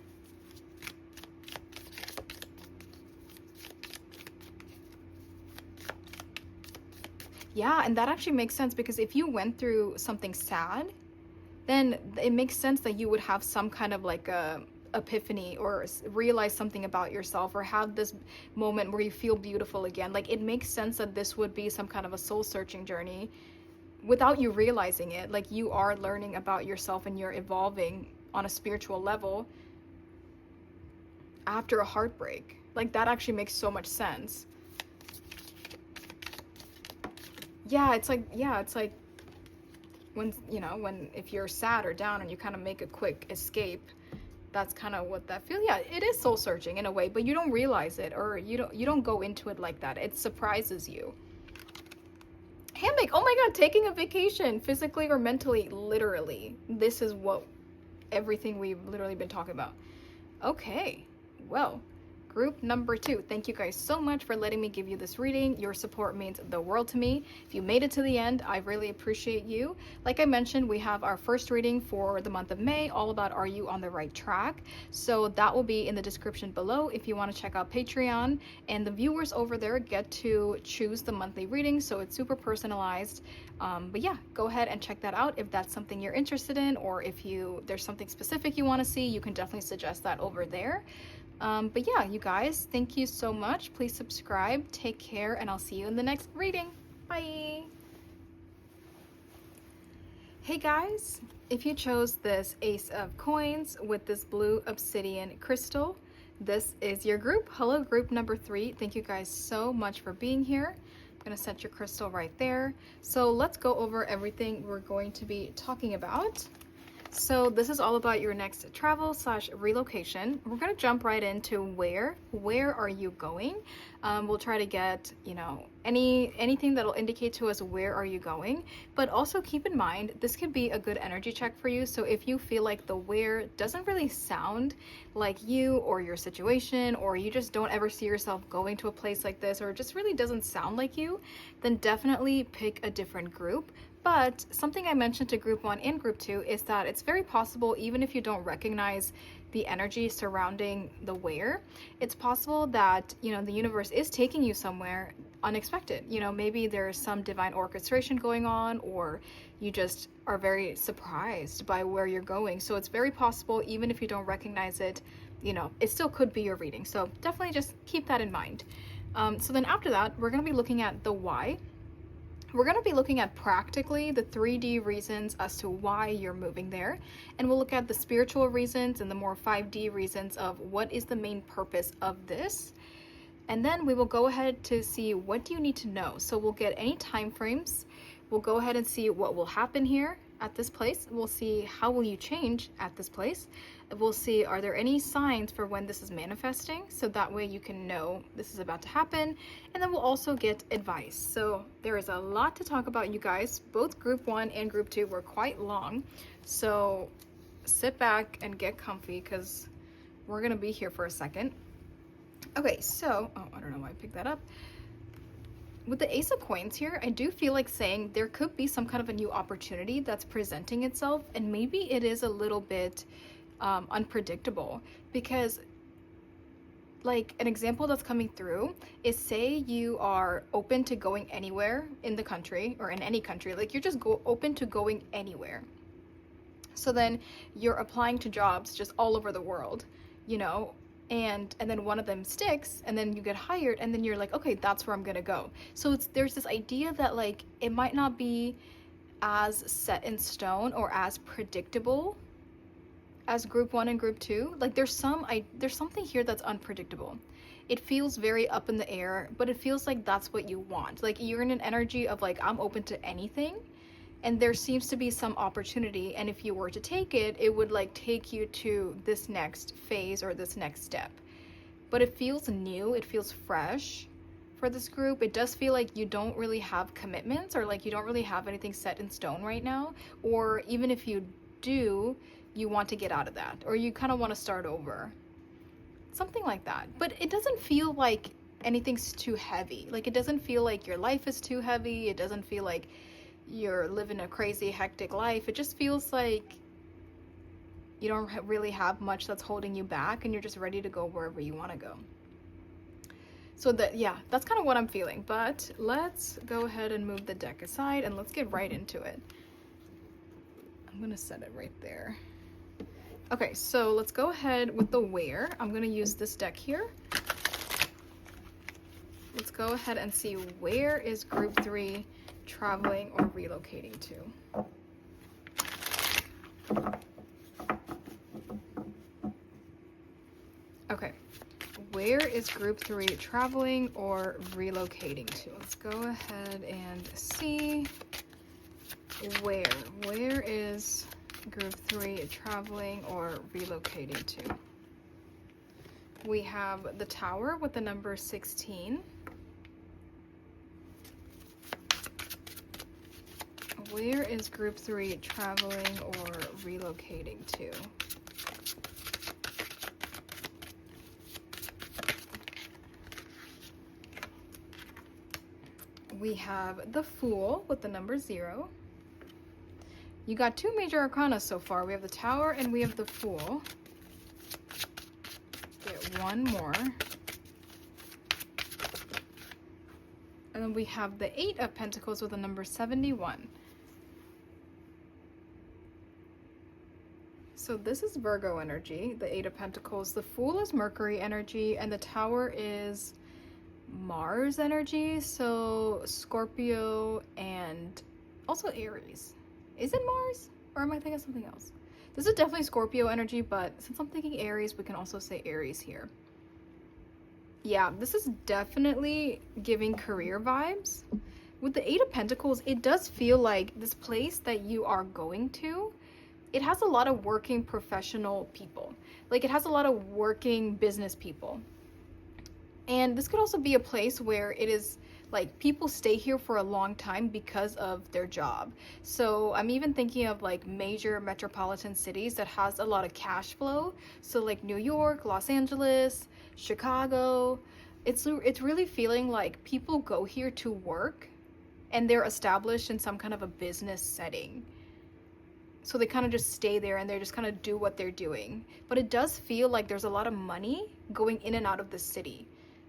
Yeah, and that actually makes sense, because if you went through something sad, then it makes sense that you would have some kind of like a epiphany, or realize something about yourself, or have this moment where you feel beautiful again. Like it makes sense that this would be some kind of a soul searching journey without you realizing it. Like you are learning about yourself and you're evolving on a spiritual level after a heartbreak. Like that actually makes so much sense. Yeah, it's like when, if you're sad or down and you kind of make a quick escape, that's kind of what that feels. Yeah, it is soul searching in a way, but you don't realize it, or you don't go into it like that. It surprises you. Hammock, oh my god, taking a vacation, physically or mentally, literally. This is what everything we've literally been talking about. Okay, well, group number 2. Thank you guys so much for letting me give you this reading. Your support means the world to me. If you made it to the end, I really appreciate you. Like I mentioned, we have our first reading for the month of May, all about are you on the right track? So that will be in the description below if you want to check out Patreon. And the viewers over there get to choose the monthly reading, so it's super personalized. But yeah, go ahead and check that out if that's something you're interested in, or if there's something specific you want to see, you can definitely suggest that over there. But yeah, you guys, thank you so much. Please subscribe, take care, and I'll see you in the next reading. Bye! Hey guys, if you chose this Ace of Coins with this blue obsidian crystal, this is your group. Hello, group number 3. Thank you guys so much for being here. I'm going to set your crystal right there. So let's go over everything we're going to be talking about. So this is all about your next travel / relocation. We're going to jump right into where are you going? We'll try to get, anything that'll indicate to us where are you going, but also keep in mind, this could be a good energy check for you. So if you feel like the where doesn't really sound like you or your situation, or you just don't ever see yourself going to a place like this, or it just really doesn't sound like you, then definitely pick a different group. But something I mentioned to group 1 and group 2 is that it's very possible, even if you don't recognize the energy surrounding the where, it's possible that, the universe is taking you somewhere unexpected. Maybe there's some divine orchestration going on, or you just are very surprised by where you're going. So it's very possible, even if you don't recognize it, it still could be your reading. So definitely just keep that in mind. So then after that, we're going to be looking at the why. We're going to be looking at practically the 3D reasons as to why you're moving there. And we'll look at the spiritual reasons and the more 5D reasons of what is the main purpose of this. And then we will go ahead to see what do you need to know. So we'll get any time frames. We'll go ahead and see what will happen here at this place. We'll see how will you change at this place. We'll see, are there any signs for when this is manifesting? So that way you can know this is about to happen. And then we'll also get advice. So there is a lot to talk about, you guys. Both group 1 and group 2 were quite long. So sit back and get comfy, because we're going to be here for a second. Okay, so, I don't know why I picked that up. With the Ace of Coins here, I do feel like saying there could be some kind of a new opportunity that's presenting itself, and maybe it is a little bit unpredictable, because like an example that's coming through is, say you are open to going anywhere in the country or in any country, like you're just open to going anywhere. So then you're applying to jobs just all over the world, and then one of them sticks, and then you get hired, and then you're like, okay, that's where I'm gonna go. So there's this idea that like it might not be as set in stone or as predictable as group 1 and group 2. Like there's something here that's unpredictable. It feels very up in the air, but it feels like that's what you want. Like you're in an energy of like, I'm open to anything, and there seems to be some opportunity, and if you were to take it, it would like take you to this next phase or this next step. But it feels new, it feels fresh for this group. It does feel like you don't really have commitments, or like you don't really have anything set in stone right now, or even if you do, you want to get out of that, or you kind of want to start over, something like that. But it doesn't feel like anything's too heavy. Like it doesn't feel like your life is too heavy. It doesn't feel like you're living a crazy hectic life. It just feels like you don't really have much that's holding you back, and you're just ready to go wherever you want to go. So that's kind of what I'm feeling. But let's go ahead and move the deck aside, and let's get right into it. I'm gonna set it right there. Okay, so let's go ahead with the where. I'm gonna use this deck here. Let's go ahead and see, where is group 3 traveling or relocating to? Okay, where is group 3 traveling or relocating to? Let's go ahead and see where is group 3 traveling or relocating to. We have the Tower with the number 16. Where is group 3 traveling or relocating to? We have the Fool with the number 0. You got 2 major arcana so far. We have the Tower and we have the Fool. Get one more. And then we have the 8 of Pentacles with the number 71. So this is Virgo energy, the 8 of Pentacles. The Fool is Mercury energy, and the Tower is Mars energy. So Scorpio and also Aries. Is it Mars? Or am I thinking something else? This is definitely Scorpio energy, but since I'm thinking Aries, we can also say Aries here. Yeah, this is definitely giving career vibes. With the 8 of Pentacles, it does feel like this place that you are going to, it has a lot of working professional people. Like, it has a lot of working business people. And this could also be a place where it is like people stay here for a long time because of their job. So I'm even thinking of like major metropolitan cities that has a lot of cash flow. So like New York, Los Angeles, Chicago. It's really feeling like people go here to work and they're established in some kind of a business setting. So they kind of just stay there and they just kind of do what they're doing. But it does feel like there's a lot of money going in and out of the city.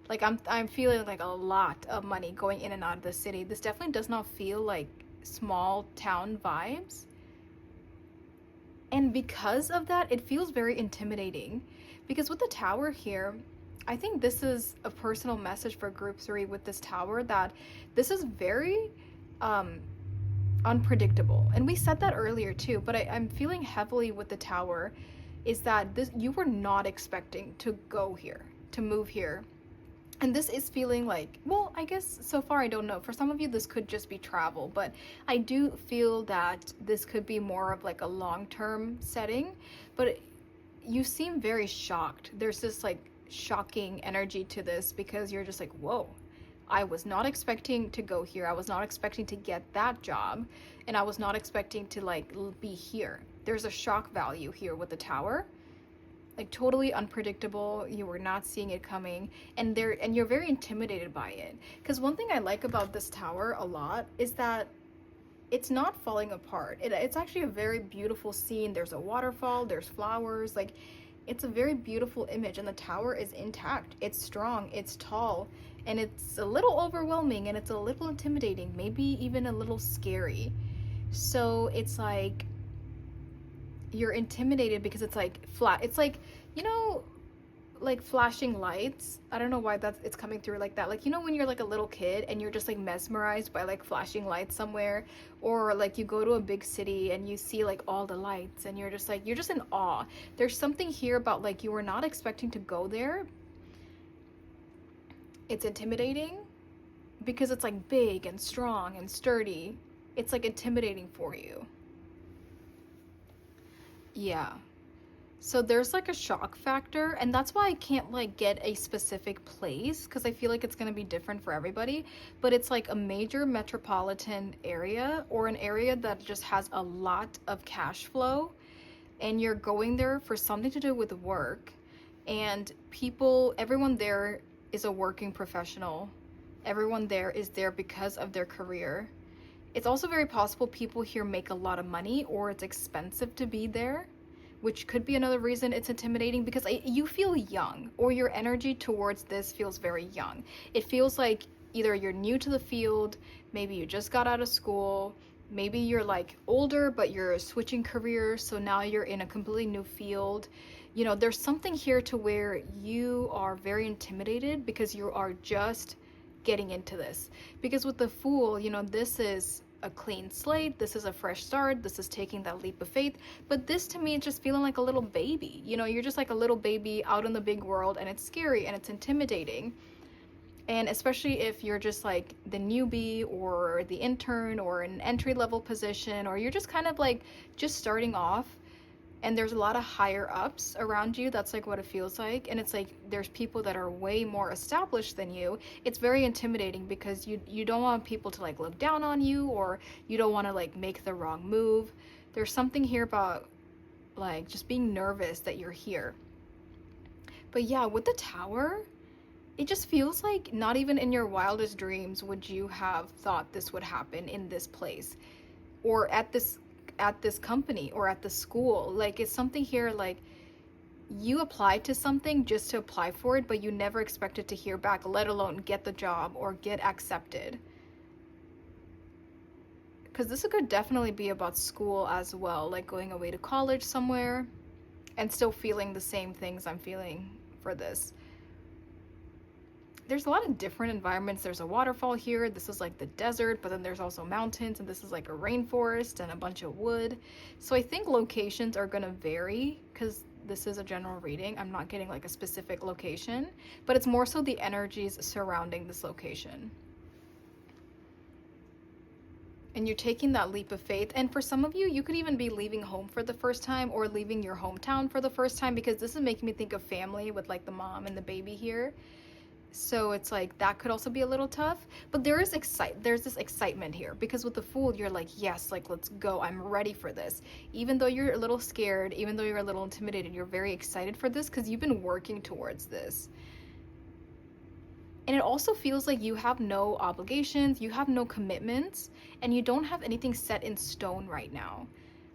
Like I'm feeling like a lot of money going in and out of the city. This definitely does not feel like small town vibes. And because of that, it feels very intimidating. Because with the Tower here, I think this is a personal message for group 3 with this Tower, that this is very unpredictable. And we said that earlier too, but I'm feeling heavily with the Tower is that you were not expecting to go here, to move here. And this is feeling like, well, I guess so far I don't know. For some of you, this could just be travel, but I do feel that this could be more of like a long-term setting. But you seem very shocked. There's this like shocking energy to this because you're just like, whoa, I was not expecting to go here. I was not expecting to get that job. And I was not expecting to like be here. There's a shock value here with the Tower. Like totally unpredictable. You were not seeing it coming, and you're very intimidated by it. Because one thing I like about this Tower a lot is that it's not falling apart. It's actually a very beautiful scene. There's a waterfall, there's flowers, like it's a very beautiful image, and the Tower is intact. It's strong, it's tall, and it's a little overwhelming, and it's a little intimidating, maybe even a little scary. So it's like you're intimidated because it's like flat. It's like, you know, like flashing lights. I don't know why it's coming through like that. Like, you know, when you're like a little kid and you're just like mesmerized by like flashing lights somewhere, or like you go to a big city and you see like all the lights and you're just in awe. There's something here about like you were not expecting to go there. It's intimidating because it's like big and strong and sturdy. It's like intimidating for you. Yeah. So there's like a shock factor, and that's why I can't like get a specific place, because I feel like it's going to be different for everybody. But it's like a major metropolitan area, or an area that just has a lot of cash flow, and you're going there for something to do with work, and everyone there is a working professional. Everyone there is there because of their career. It's also very possible people here make a lot of money, or it's expensive to be there, which could be another reason it's intimidating, because you feel young, or your energy towards this feels very young. It feels like either you're new to the field, maybe you just got out of school, maybe you're like older but you're switching careers, so now you're in a completely new field. You know, there's something here to where you are very intimidated because you are just getting into this. Because with the Fool, you know, this is a clean slate, this is a fresh start, this is taking that leap of faith. But this to me is just feeling like a little baby. You know, you're just like a little baby out in the big world, and it's scary and it's intimidating. And especially if you're just like the newbie or the intern or an entry-level position, or you're just kind of like just starting off, and there's a lot of higher ups around you. That's like what it feels like. And it's like there's people that are way more established than you. It's very intimidating because you don't want people to like look down on you, or you don't want to like make the wrong move. There's something here about like just being nervous that you're here. But yeah, with the Tower, it just feels like not even in your wildest dreams would you have thought this would happen in this place, or at this company, or at the school. Like, it's something here, like you applied to something just to apply for it, but you never expected to hear back, let alone get the job or get accepted. Because this could definitely be about school as well, like going away to college somewhere and still feeling the same things I'm feeling for this. There's a lot of different environments. There's a waterfall here. This is like the desert, but then there's also mountains, and this is like a rainforest and a bunch of wood. So I think locations are going to vary because this is a general reading. I'm not getting like a specific location, but it's more so the energies surrounding this location. And you're taking that leap of faith. And for some of you, you could even be leaving home for the first time, or leaving your hometown for the first time, because this is making me think of family with like the mom and the baby here. So it's like that could also be a little tough, but there's this excitement here, because with the Fool you're like, yes, like let's go, I'm ready for this. Even though you're a little scared, even though you're a little intimidated, you're very excited for this because you've been working towards this. And it also feels like you have no obligations, you have no commitments, and you don't have anything set in stone right now.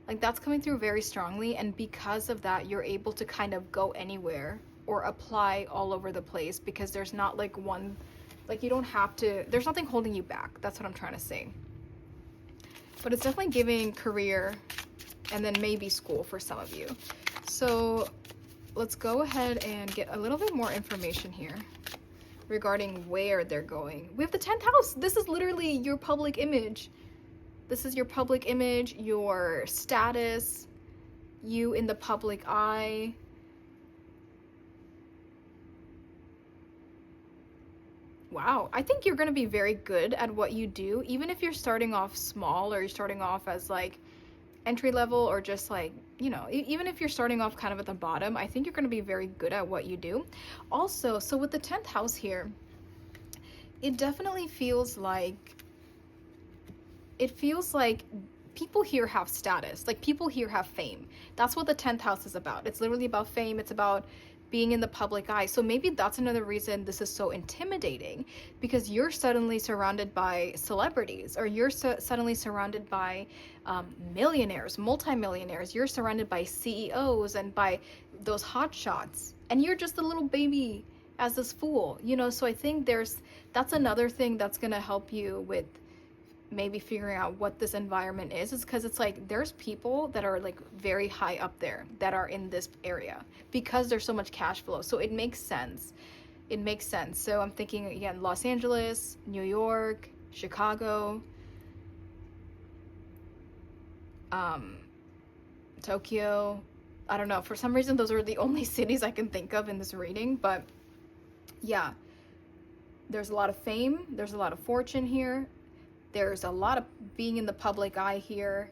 Like, that's coming through very strongly, and because of that, you're able to kind of go anywhere or apply all over the place, because there's not like one, like you don't have to, there's nothing holding you back. That's what I'm trying to say. But it's definitely giving career and then maybe school for some of you. So let's go ahead and get a little bit more information here regarding where they're going. We have the 10th house. This is literally your public image. This is your public image, your status, you in the public eye. Wow, I think you're going to be very good at what you do, even if you're starting off small, or you're starting off as like entry level, or just like, you know, even if you're starting off kind of at the bottom, I think you're going to be very good at what you do. Also, so with the 10th house here, it definitely feels like people here have status, like people here have fame. That's what the 10th house is about. It's literally about fame. It's about being in the public eye. So maybe that's another reason this is so intimidating, because you're suddenly surrounded by celebrities, or you're suddenly surrounded by millionaires, multimillionaires. You're surrounded by CEOs and by those hot shots, and you're just a little baby as this Fool, you know. So I think that's another thing that's going to help you with maybe figuring out what this environment is because it's like there's people that are like very high up there that are in this area because there's so much cash flow. So it makes sense. So I'm thinking again, Los Angeles, New York, Chicago, Tokyo. I don't know, for some reason those are the only cities I can think of in this reading, but yeah, there's a lot of fame, there's a lot of fortune here. There's a lot of being in the public eye here.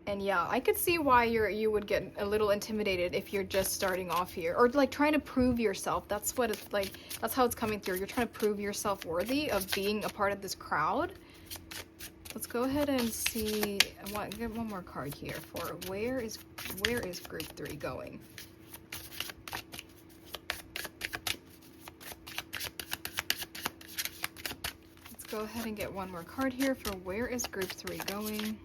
And yeah, I could see why you would get a little intimidated if you're just starting off here, or like trying to prove yourself. That's what it's like. That's how it's coming through. You're trying to prove yourself worthy of being a part of this crowd. Let's go ahead and see. I want to get one more card here for where is group 3 going? Go ahead and get one more card here for where is group 3 going?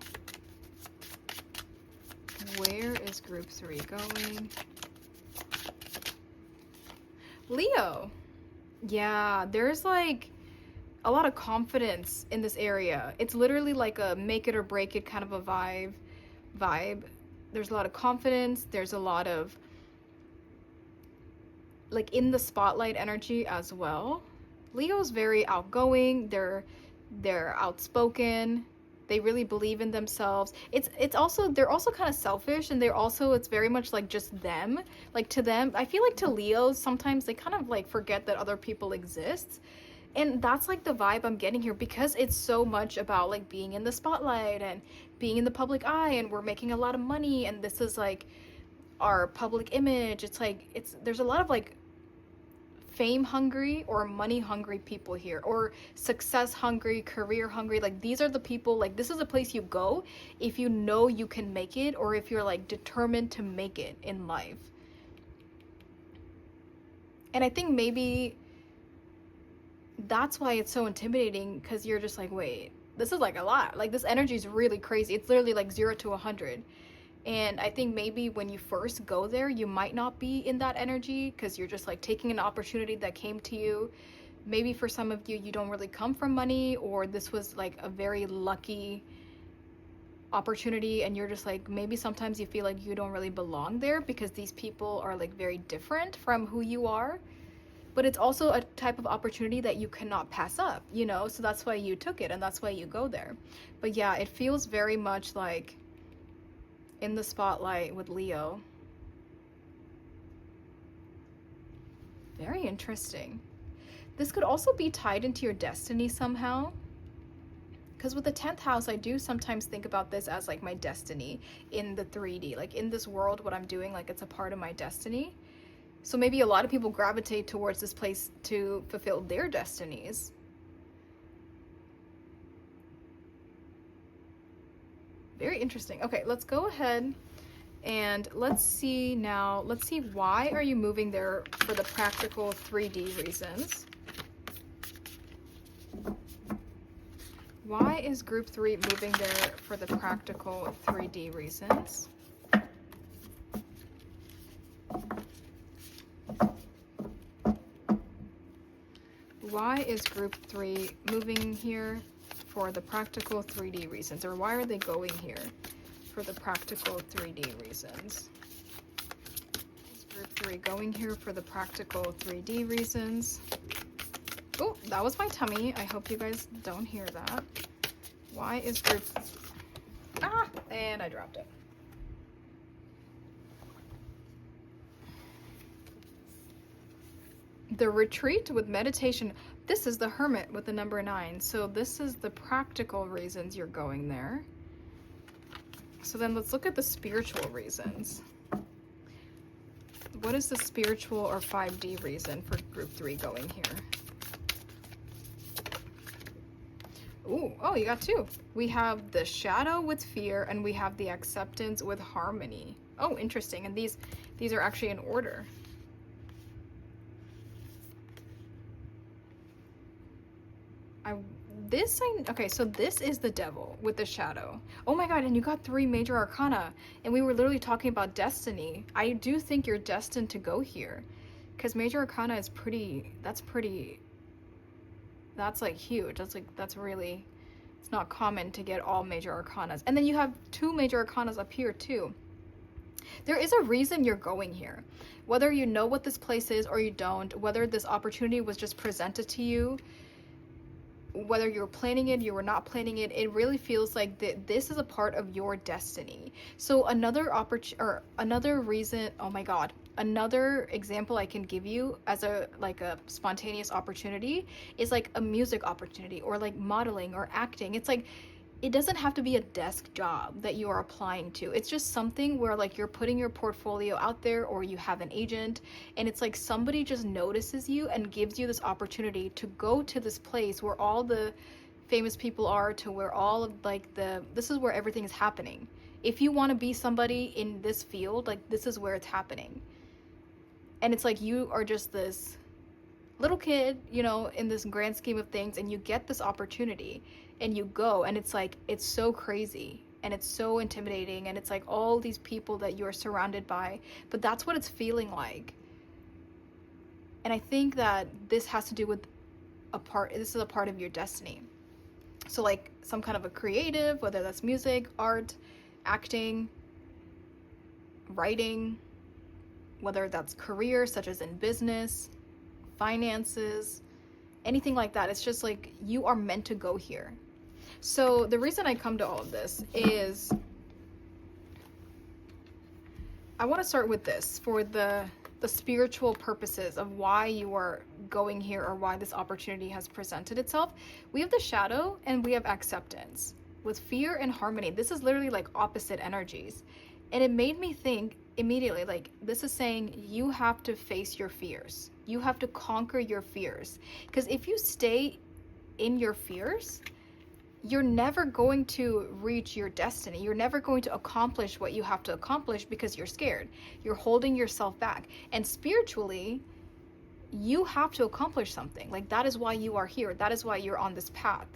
Where is group 3 going? Leo. Yeah, there's like a lot of confidence in this area. It's literally like a make it or break it kind of a vibe. There's a lot of confidence. There's a lot of like in the spotlight energy as well. Leo's very outgoing, they're outspoken, they really believe in themselves. It's also, they're also kind of selfish, and it's very much like just them. Like to them, I feel like to Leos, sometimes they kind of like forget that other people exist. And that's like the vibe I'm getting here, because it's so much about like being in the spotlight and being in the public eye, and we're making a lot of money, and this is like our public image. It's like, there's a lot of like fame hungry or money hungry people here, or success hungry, career hungry. Like these are the people, like this is a place you go if you know you can make it, or if you're like determined to make it in life. And I think maybe that's why it's so intimidating, because you're just like, wait, this is like a lot. Like, this energy is really crazy. It's literally like 0 to 100. And I think maybe when you first go there, you might not be in that energy because you're just like taking an opportunity that came to you. Maybe for some of you, you don't really come from money, or this was like a very lucky opportunity, and you're just like, maybe sometimes you feel like you don't really belong there because these people are like very different from who you are. But it's also a type of opportunity that you cannot pass up, you know? So that's why you took it, and that's why you go there. But yeah, it feels very much like in the spotlight with Leo. Very interesting. This could also be tied into your destiny somehow. Because with the 10th house, I do sometimes think about this as like my destiny in the 3D. Like in this world, what I'm doing, like it's a part of my destiny. So maybe a lot of people gravitate towards this place to fulfill their destinies. Very interesting. Okay, let's go ahead and let's see now. Let's see, why are you moving there for the practical 3D reasons? Why is group 3 moving there for the practical 3D reasons? Why is group 3 moving here for the practical 3D reasons? Or why are they going here for the practical 3D reasons? Is group 3 going here for the practical 3D reasons? Oh, that was my tummy. I hope you guys don't hear that. Why is group... Ah! And I dropped it. The retreat with meditation. This is the Hermit with the number 9. So this is the practical reasons you're going there. So then let's look at the spiritual reasons. What is the spiritual or 5D reason for group 3 going here? Ooh, oh, you got 2. We have the shadow with fear, and we have the acceptance with harmony. Oh, interesting. And these are actually in order. Okay, so this is the devil with the shadow. Oh my god, and you got 3 major arcana, and we were literally talking about destiny. I do think you're destined to go here, because major arcana is that's like huge. That's really, it's not common to get all major arcanas. And then you have 2 major arcanas up here too. There is a reason you're going here, whether you know what this place is or you don't, whether this opportunity was just presented to you, whether you're planning it, you were not planning it. It really feels like this is a part of your destiny. So another reason, oh my god, another example I can give you as a spontaneous opportunity is like a music opportunity, or like modeling or acting. It's like, it doesn't have to be a desk job that you are applying to. It's just something where like you're putting your portfolio out there, or you have an agent, and it's like somebody just notices you and gives you this opportunity to go to this place where all the famous people are, to where all of like this is where everything is happening. If you want to be somebody in this field, like this is where it's happening. And it's like you are just this little kid, you know, in this grand scheme of things, and you get this opportunity and you go, and it's like, it's so crazy and it's so intimidating, and it's like all these people that you're surrounded by, but that's what it's feeling like. And I think that this has to do with this is a part of your destiny. So like some kind of a creative, whether that's music, art, acting, writing, whether that's career, such as in business, finances, anything like that. It's just like you are meant to go here. So the reason I come to all of this is I want to start with this for the spiritual purposes of why you are going here, or why this opportunity has presented itself. We have the shadow and we have acceptance with fear and harmony. This is literally like opposite energies. And it made me think immediately, like, this is saying you have to face your fears. You have to conquer your fears. Because if you stay in your fears, you're never going to reach your destiny. You're never going to accomplish what you have to accomplish because you're scared. You're holding yourself back. And spiritually, you have to accomplish something. Like, that is why you are here. That is why you're on this path.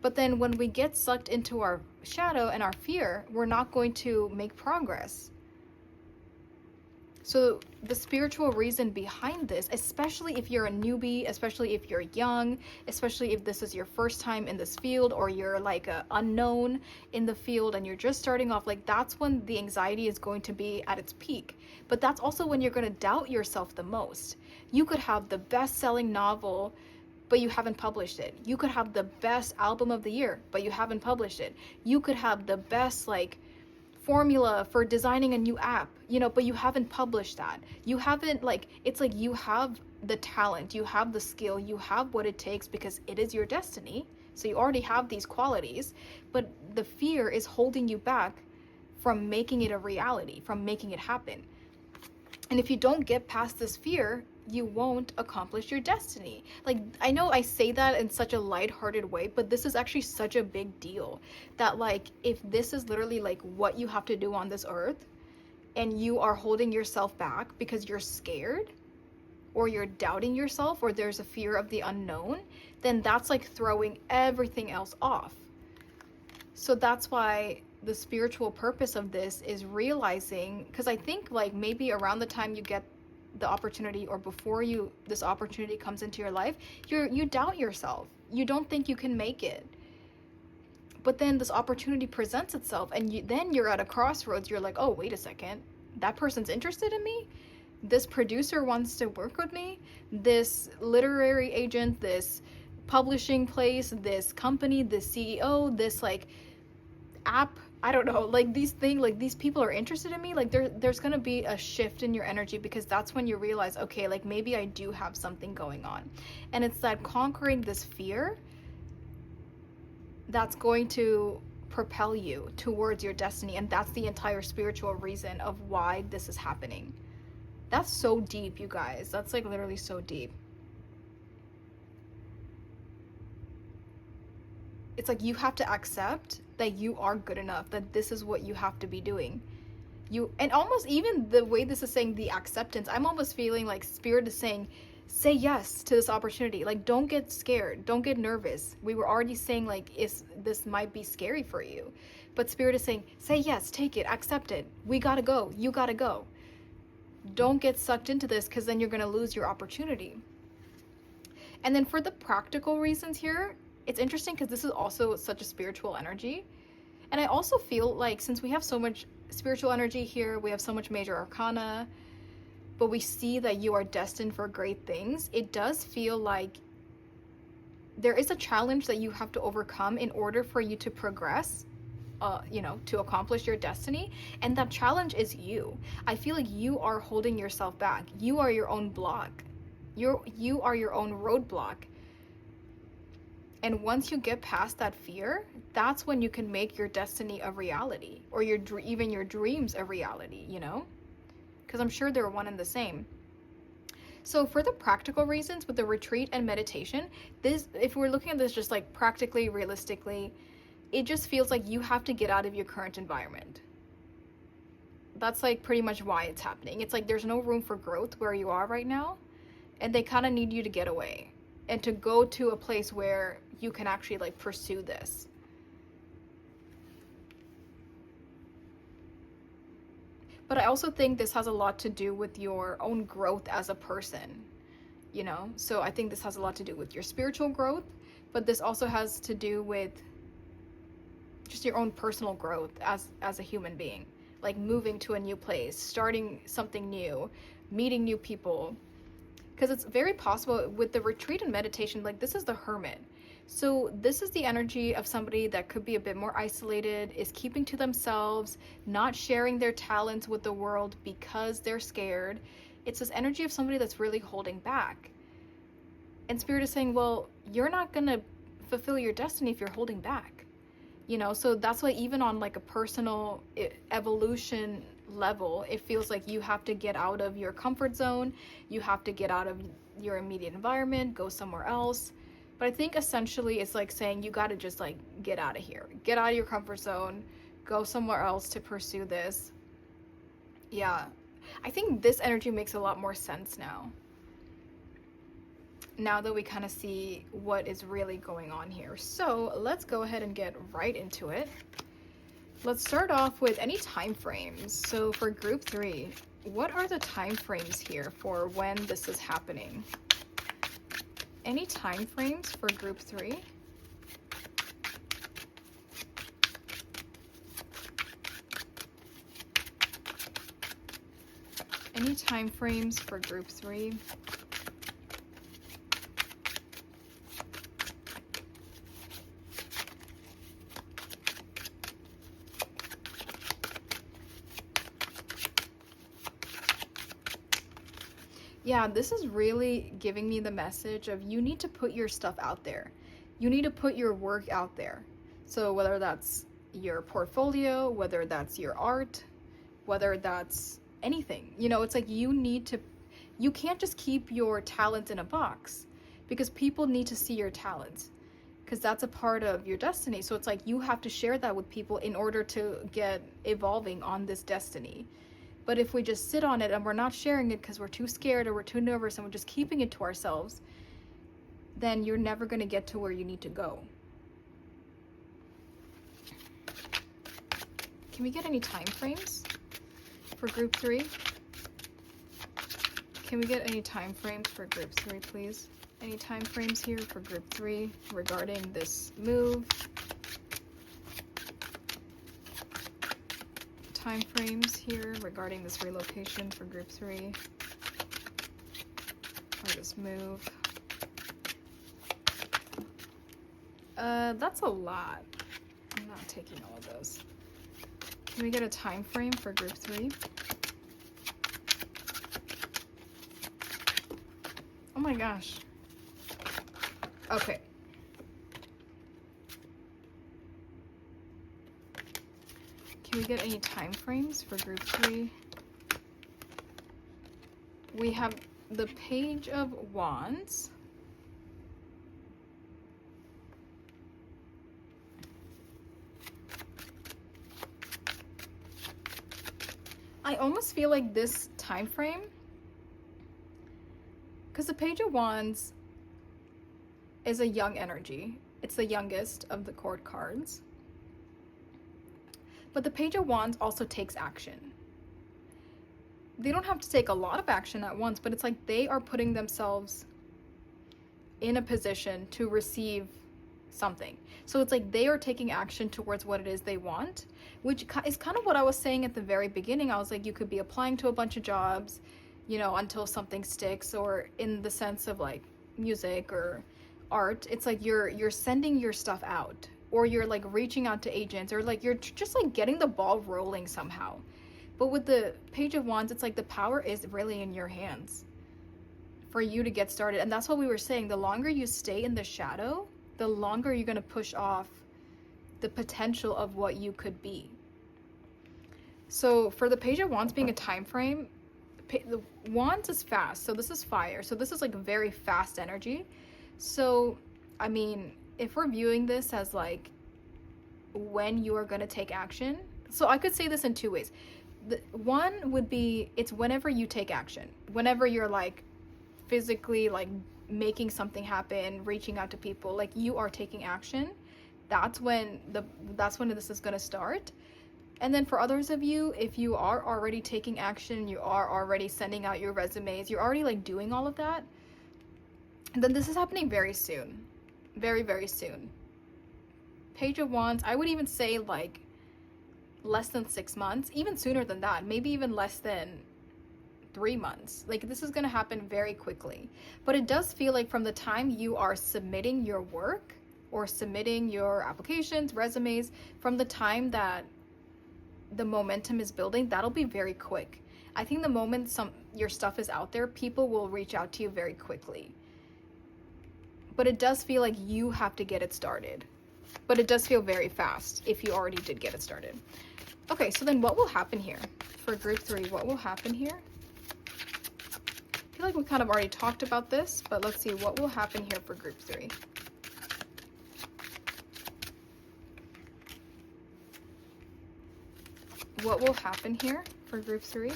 But then when we get sucked into our shadow and our fear, we're not going to make progress. So the spiritual reason behind this, especially if you're a newbie, especially if you're young, especially if this is your first time in this field, or you're like a unknown in the field and you're just starting off, like, that's when the anxiety is going to be at its peak. But that's also when you're going to doubt yourself the most. You could have the best-selling novel, but you haven't published it. You could have the best album of the year, but you haven't published it. You could have the best, like, formula for designing a new app, but you haven't published that. You haven't, like, it's like you have the talent, you have the skill, you have what it takes because it is your destiny. So you already have these qualities, but the fear is holding you back from making it a reality, from making it happen. And if you don't get past this fear, you won't accomplish your destiny. Like, I know I say that in such a lighthearted way, but this is actually such a big deal. That, like, if this is literally like what you have to do on this earth, and you are holding yourself back because you're scared, or you're doubting yourself, or there's a fear of the unknown, then that's like throwing everything else off. So that's why the spiritual purpose of this is realizing, because I think, like, maybe around the time you get the opportunity, or before this opportunity comes into your life, you doubt yourself. You don't think you can make it. But then this opportunity presents itself, and then you're at a crossroads. You're like, oh, wait a second, that person's interested in me. This producer wants to work with me. This literary agent, this publishing place, this company, this CEO, this, like, app, I don't know, like, these things, like, these people are interested in me. Like, there's gonna be a shift in your energy, because that's when you realize, okay, like, maybe I do have something going on. And it's that conquering this fear that's going to propel you towards your destiny. And that's the entire spiritual reason of why this is happening. That's so deep, you guys. That's, like, literally so deep. It's like you have to accept that you are good enough, that this is what you have to be doing. And almost even the way this is saying the acceptance, I'm almost feeling like Spirit is saying, say yes to this opportunity. Like, don't get scared, don't get nervous. We were already saying, like, this might be scary for you, but Spirit is saying, say yes, take it, accept it. We gotta go, you gotta go. Don't get sucked into this, because then you're gonna lose your opportunity. And then for the practical reasons here, it's interesting because this is also such a spiritual energy. And I also feel like, since we have so much spiritual energy here, we have so much major arcana, but we see that you are destined for great things, it does feel like there is a challenge that you have to overcome in order for you to progress, to accomplish your destiny. And that challenge is you. I feel like you are holding yourself back. You are your own block. You are your own roadblock. And once you get past that fear, that's when you can make your destiny a reality, or even your dreams a reality, because I'm sure they're one and the same. So for the practical reasons with the retreat and meditation, if we're looking at this just like practically, realistically, it just feels like you have to get out of your current environment. That's like pretty much why it's happening. It's like there's no room for growth where you are right now, and they kind of need you to get away and to go to a place where you can actually, like, pursue this. But I also think this has a lot to do with your own growth as a person, So I think this has a lot to do with your spiritual growth, but this also has to do with just your own personal growth as a human being. Like, moving to a new place, starting something new, meeting new people. Because it's very possible with the retreat and meditation, like, this is the Hermit. So this is the energy of somebody that could be a bit more isolated, is keeping to themselves, not sharing their talents with the world because they're scared. It's this energy of somebody that's really holding back. And Spirit is saying, well, you're not going to fulfill your destiny if you're holding back. So that's why even on, like, a personal evolution level, it feels like you have to get out of your comfort zone. You have to get out of your immediate environment, go somewhere else. But I think essentially it's like saying you got to just, like, get out of here, get out of your comfort zone, go somewhere else to pursue this. Yeah, I think this energy makes a lot more sense now. now that we kind of see what is really going on here. So let's go ahead and get right into it. Let's start off with any time frames. So for group 3, what are the time frames here for when this is happening? Any time frames for group 3? Any time frames for group 3? Yeah, this is really giving me the message of you need to put your stuff out there. You need to put your work out there. So whether that's your portfolio, whether that's your art, whether that's anything, you know, it's like you can't just keep your talent in a box, because people need to see your talents, because that's a part of your destiny. So it's like you have to share that with people in order to get evolving on this destiny. But if we just sit on it and we're not sharing it because we're too scared or we're too nervous and we're just keeping it to ourselves, then you're never going to get to where you need to go. Can we get any time frames for group 3? Can we get any time frames for group 3, please? Any time frames here for group 3 regarding this move? Time frames here regarding this relocation for group 3, or this move. That's a lot. I'm not taking all of those. Can we get a time frame for group 3? Oh my gosh. Okay. Can we get any time frames for group 3? We have the Page of Wands. I almost feel like this time frame, because the Page of Wands is a young energy. It's the youngest of the court cards. But the Page of Wands also takes action. They don't have to take a lot of action at once, but it's like they are putting themselves in a position to receive something. So it's like they are taking action towards what it is they want, which is kind of what I was saying at the very beginning. I was like, you could be applying to a bunch of jobs, you know, until something sticks, or in the sense of like music or art, it's like you're sending your stuff out, or you're like reaching out to agents, or like you're just like getting the ball rolling somehow. But with the Page of Wands, it's like the power is really in your hands for you to get started. And that's what we were saying. The longer you stay in the shadow, the longer you're going to push off the potential of what you could be. So for the Page of Wands being a time frame, the Wands is fast. So this is fire. So this is like very fast energy. So, I mean, if we're viewing this as like when you are going to take action, so I could say this in two ways. The one would be, it's whenever you take action, whenever you're like physically like making something happen, reaching out to people, like you are taking action. That's when this is going to start. And then for others of you, if you are already taking action, you are already sending out your resumes, you're already like doing all of that, then this is happening very soon. Very, very soon. Page of Wands, I would even say like less than 6 months, even sooner than that, maybe even less than 3 months. Like this is going to happen very quickly. But it does feel like from the time you are submitting your work or submitting your applications, resumes, from the time that the momentum is building, that'll be very quick. I think the moment your stuff is out there, people will reach out to you very quickly. But it does feel like you have to get it started. But it does feel very fast if you already did get it started. Okay, so then what will happen here for group 3? What will happen here? I feel like we kind of already talked about this, but let's see what will happen here for group 3. What will happen here for group 3?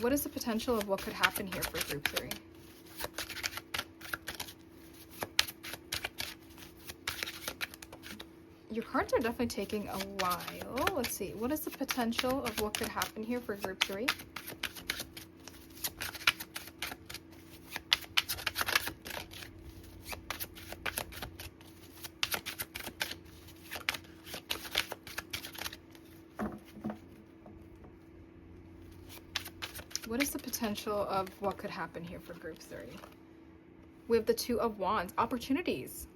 What is the potential of what could happen here for group 3? Your cards are definitely taking a while. Let's see. What is the potential of what could happen here for group 3? What is the potential of what could happen here for group 3? We have the Two of Wands. Opportunities.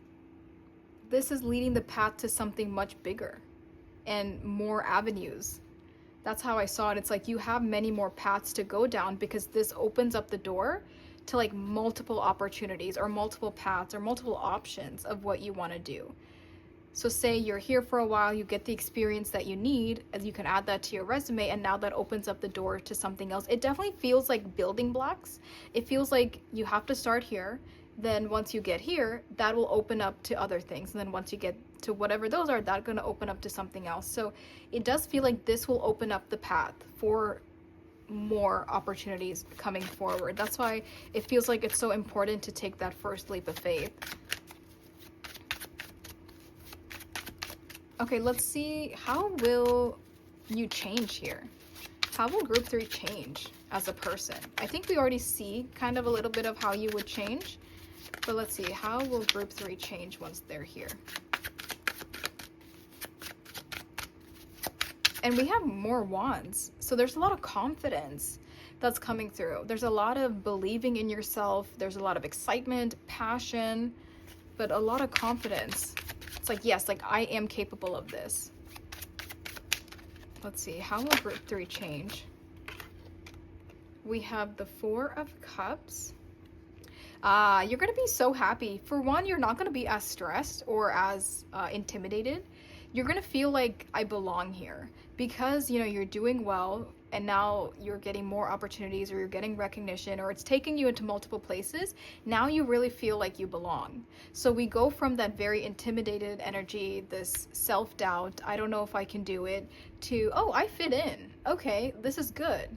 This is leading the path to something much bigger and more avenues. That's how I saw it. It's like you have many more paths to go down because this opens up the door to like multiple opportunities or multiple paths or multiple options of what you want to do. So say you're here for a while, you get the experience that you need, as you can add that to your resume, and now that opens up the door to something else. It definitely feels like building blocks. It feels like you have to start here. Then once you get here, that will open up to other things. And then once you get to whatever those are, that's going to open up to something else. So it does feel like this will open up the path for more opportunities coming forward. That's why it feels like it's so important to take that first leap of faith. Okay, let's see, how will you change here? How will group 3 change as a person? I think we already see kind of a little bit of how you would change, but let's see, how will group 3 change once they're here? And we have more wands, so there's a lot of confidence that's coming through. There's a lot of believing in yourself. There's a lot of excitement, passion, but a lot of confidence. It's like, yes, like I am capable of this. Let's see, how will group 3 change? We have the Four of Cups. You're going to be so happy. For one, you're not going to be as stressed or as intimidated. You're going to feel like I belong here because, you know, you're doing well and now you're getting more opportunities or you're getting recognition or it's taking you into multiple places. Now you really feel like you belong. So we go from that very intimidated energy, this self-doubt, I don't know if I can do it, to, oh, I fit in. Okay, this is good.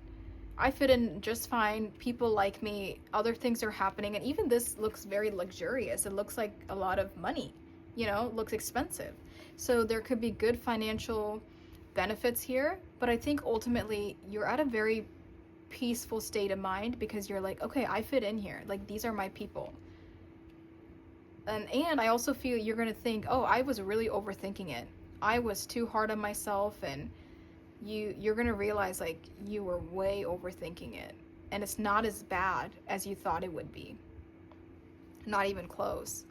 I fit in just fine. People like me. Other things are happening. And even this looks very luxurious. It looks like a lot of money, you know, it looks expensive. So there could be good financial benefits here, but I think ultimately you're at a very peaceful state of mind because you're like, okay, I fit in here. Like, these are my people. And I also feel you're going to think, oh, I was really overthinking it. I was too hard on myself, and you're going to realize like you were way overthinking it. And it's not as bad as you thought it would be. Not even close.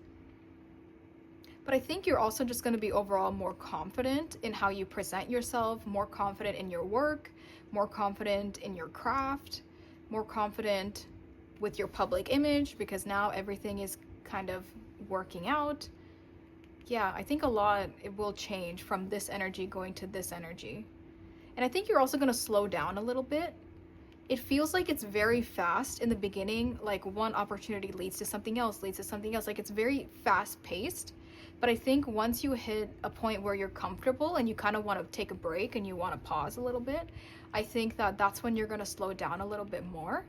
But I think you're also just going to be overall more confident in how you present yourself, more confident in your work, more confident in your craft, more confident with your public image because now everything is kind of working out. Yeah, I think a lot, it will change from this energy going to this energy. And I think you're also going to slow down a little bit. It feels like it's very fast in the beginning, like one opportunity leads to something else, leads to something else. Like it's very fast paced. But I think once you hit a point where you're comfortable and you kind of want to take a break and you want to pause a little bit, I think that that's when you're going to slow down a little bit more.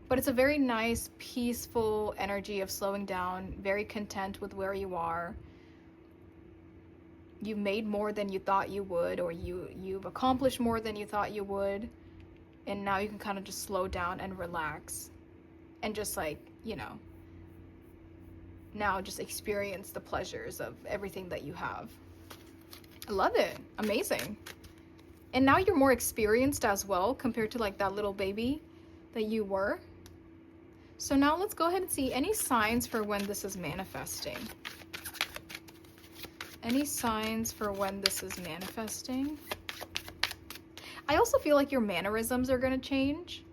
But it's a very nice, peaceful energy of slowing down, very content with where you are. You've made more than you thought you would, or you've accomplished more than you thought you would. And now you can kind of just slow down and relax and just like, you know, now just experience the pleasures of everything that you have. I love it. Amazing. And now you're more experienced as well compared to like that little baby that you were. So now let's go ahead and see any signs for when this is manifesting. Any signs for when this is manifesting? I also feel like your mannerisms are going to change.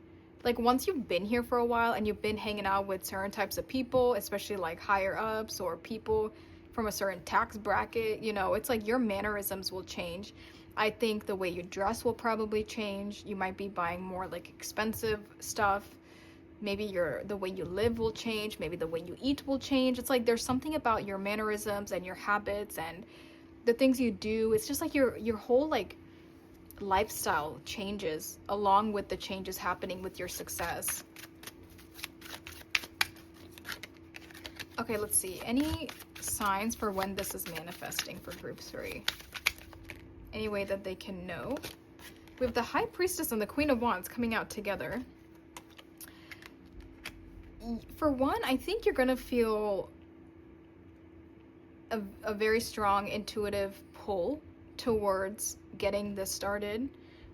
Like once you've been here for a while and you've been hanging out with certain types of people, especially like higher ups or people from a certain tax bracket, you know, it's like your mannerisms will change. I think the way you dress will probably change. You might be buying more like expensive stuff. Maybe the way you live will change. Maybe the way you eat will change. It's like there's something about your mannerisms and your habits and the things you do. It's just like your whole like lifestyle changes along with the changes happening with your success. Okay, let's see. Any signs for when this is manifesting for group 3? Any way that they can know? We have the High Priestess and the Queen of Wands coming out together. For one, I think you're going to feel a very strong intuitive pull towards getting this started,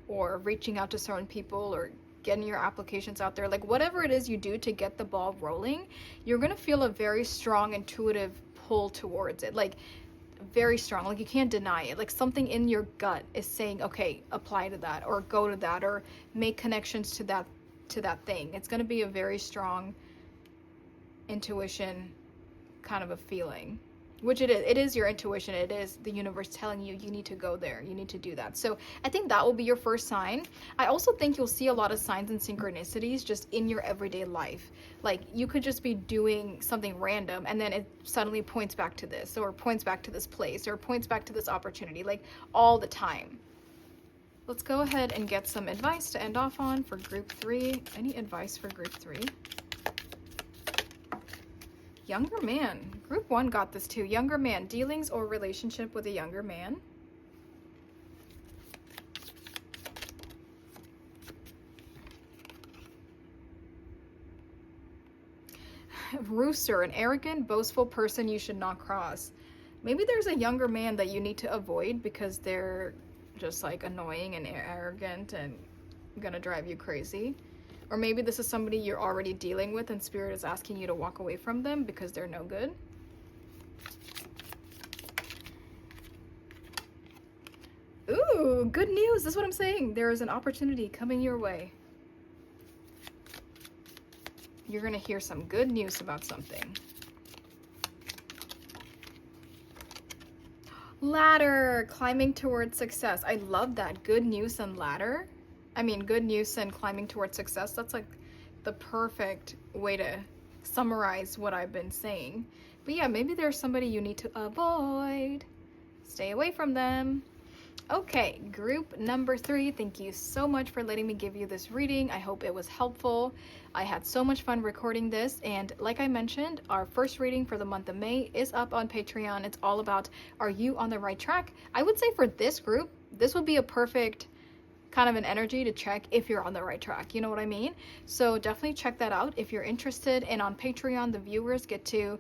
or reaching out to certain people, or getting your applications out there. Like whatever it is you do to get the ball rolling, you're going to feel a very strong intuitive pull towards it. Like very strong, like you can't deny it. Like something in your gut is saying, okay, apply to that, or go to that, or make connections to that thing. It's going to be a very strong intuition kind of a feeling, which it is your intuition. It is the universe telling you need to go there, you need to do that. So I think that will be your first sign. I also think you'll see a lot of signs and synchronicities just in your everyday life. Like you could just be doing something random and then it suddenly points back to this, or points back to this place, or points back to this opportunity, like all the time. Let's go ahead and get some advice to end off on for group 3. Any advice for group 3? Younger man. Group 1 got this too. Younger man. Dealings or relationship with a younger man. Rooster. An arrogant, boastful person you should not cross. Maybe there's a younger man that you need to avoid because they're just like annoying and arrogant and gonna drive you crazy. Or maybe this is somebody you're already dealing with and Spirit is asking you to walk away from them because they're no good. Ooh, good news. That's what I'm saying. There is an opportunity coming your way. You're going to hear some good news about something. Ladder. Climbing towards success. I love that. Good news and ladder. I mean, good news and climbing towards success. That's like the perfect way to summarize what I've been saying. But yeah, maybe there's somebody you need to avoid. Stay away from them. Okay, group number 3, thank you so much for letting me give you this reading. I hope it was helpful. I had so much fun recording this, and like I mentioned, our first reading for the month of May is up on Patreon. It's all about, are you on the right track? I would say for this group, this would be a perfect kind of an energy to check if you're on the right track. You know what I mean? So definitely check that out if you're interested. And on Patreon, the viewers get to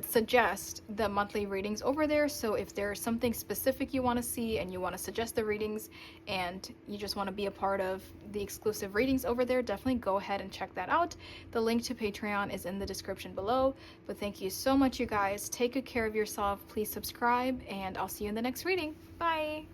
suggest the monthly readings over there. So if there's something specific you want to see and you want to suggest the readings and you just want to be a part of the exclusive readings over there, definitely go ahead and check that out. The link to Patreon is in the description below. But thank you so much, you guys. Take good care of yourself. Please subscribe, and I'll see you in the next reading. Bye.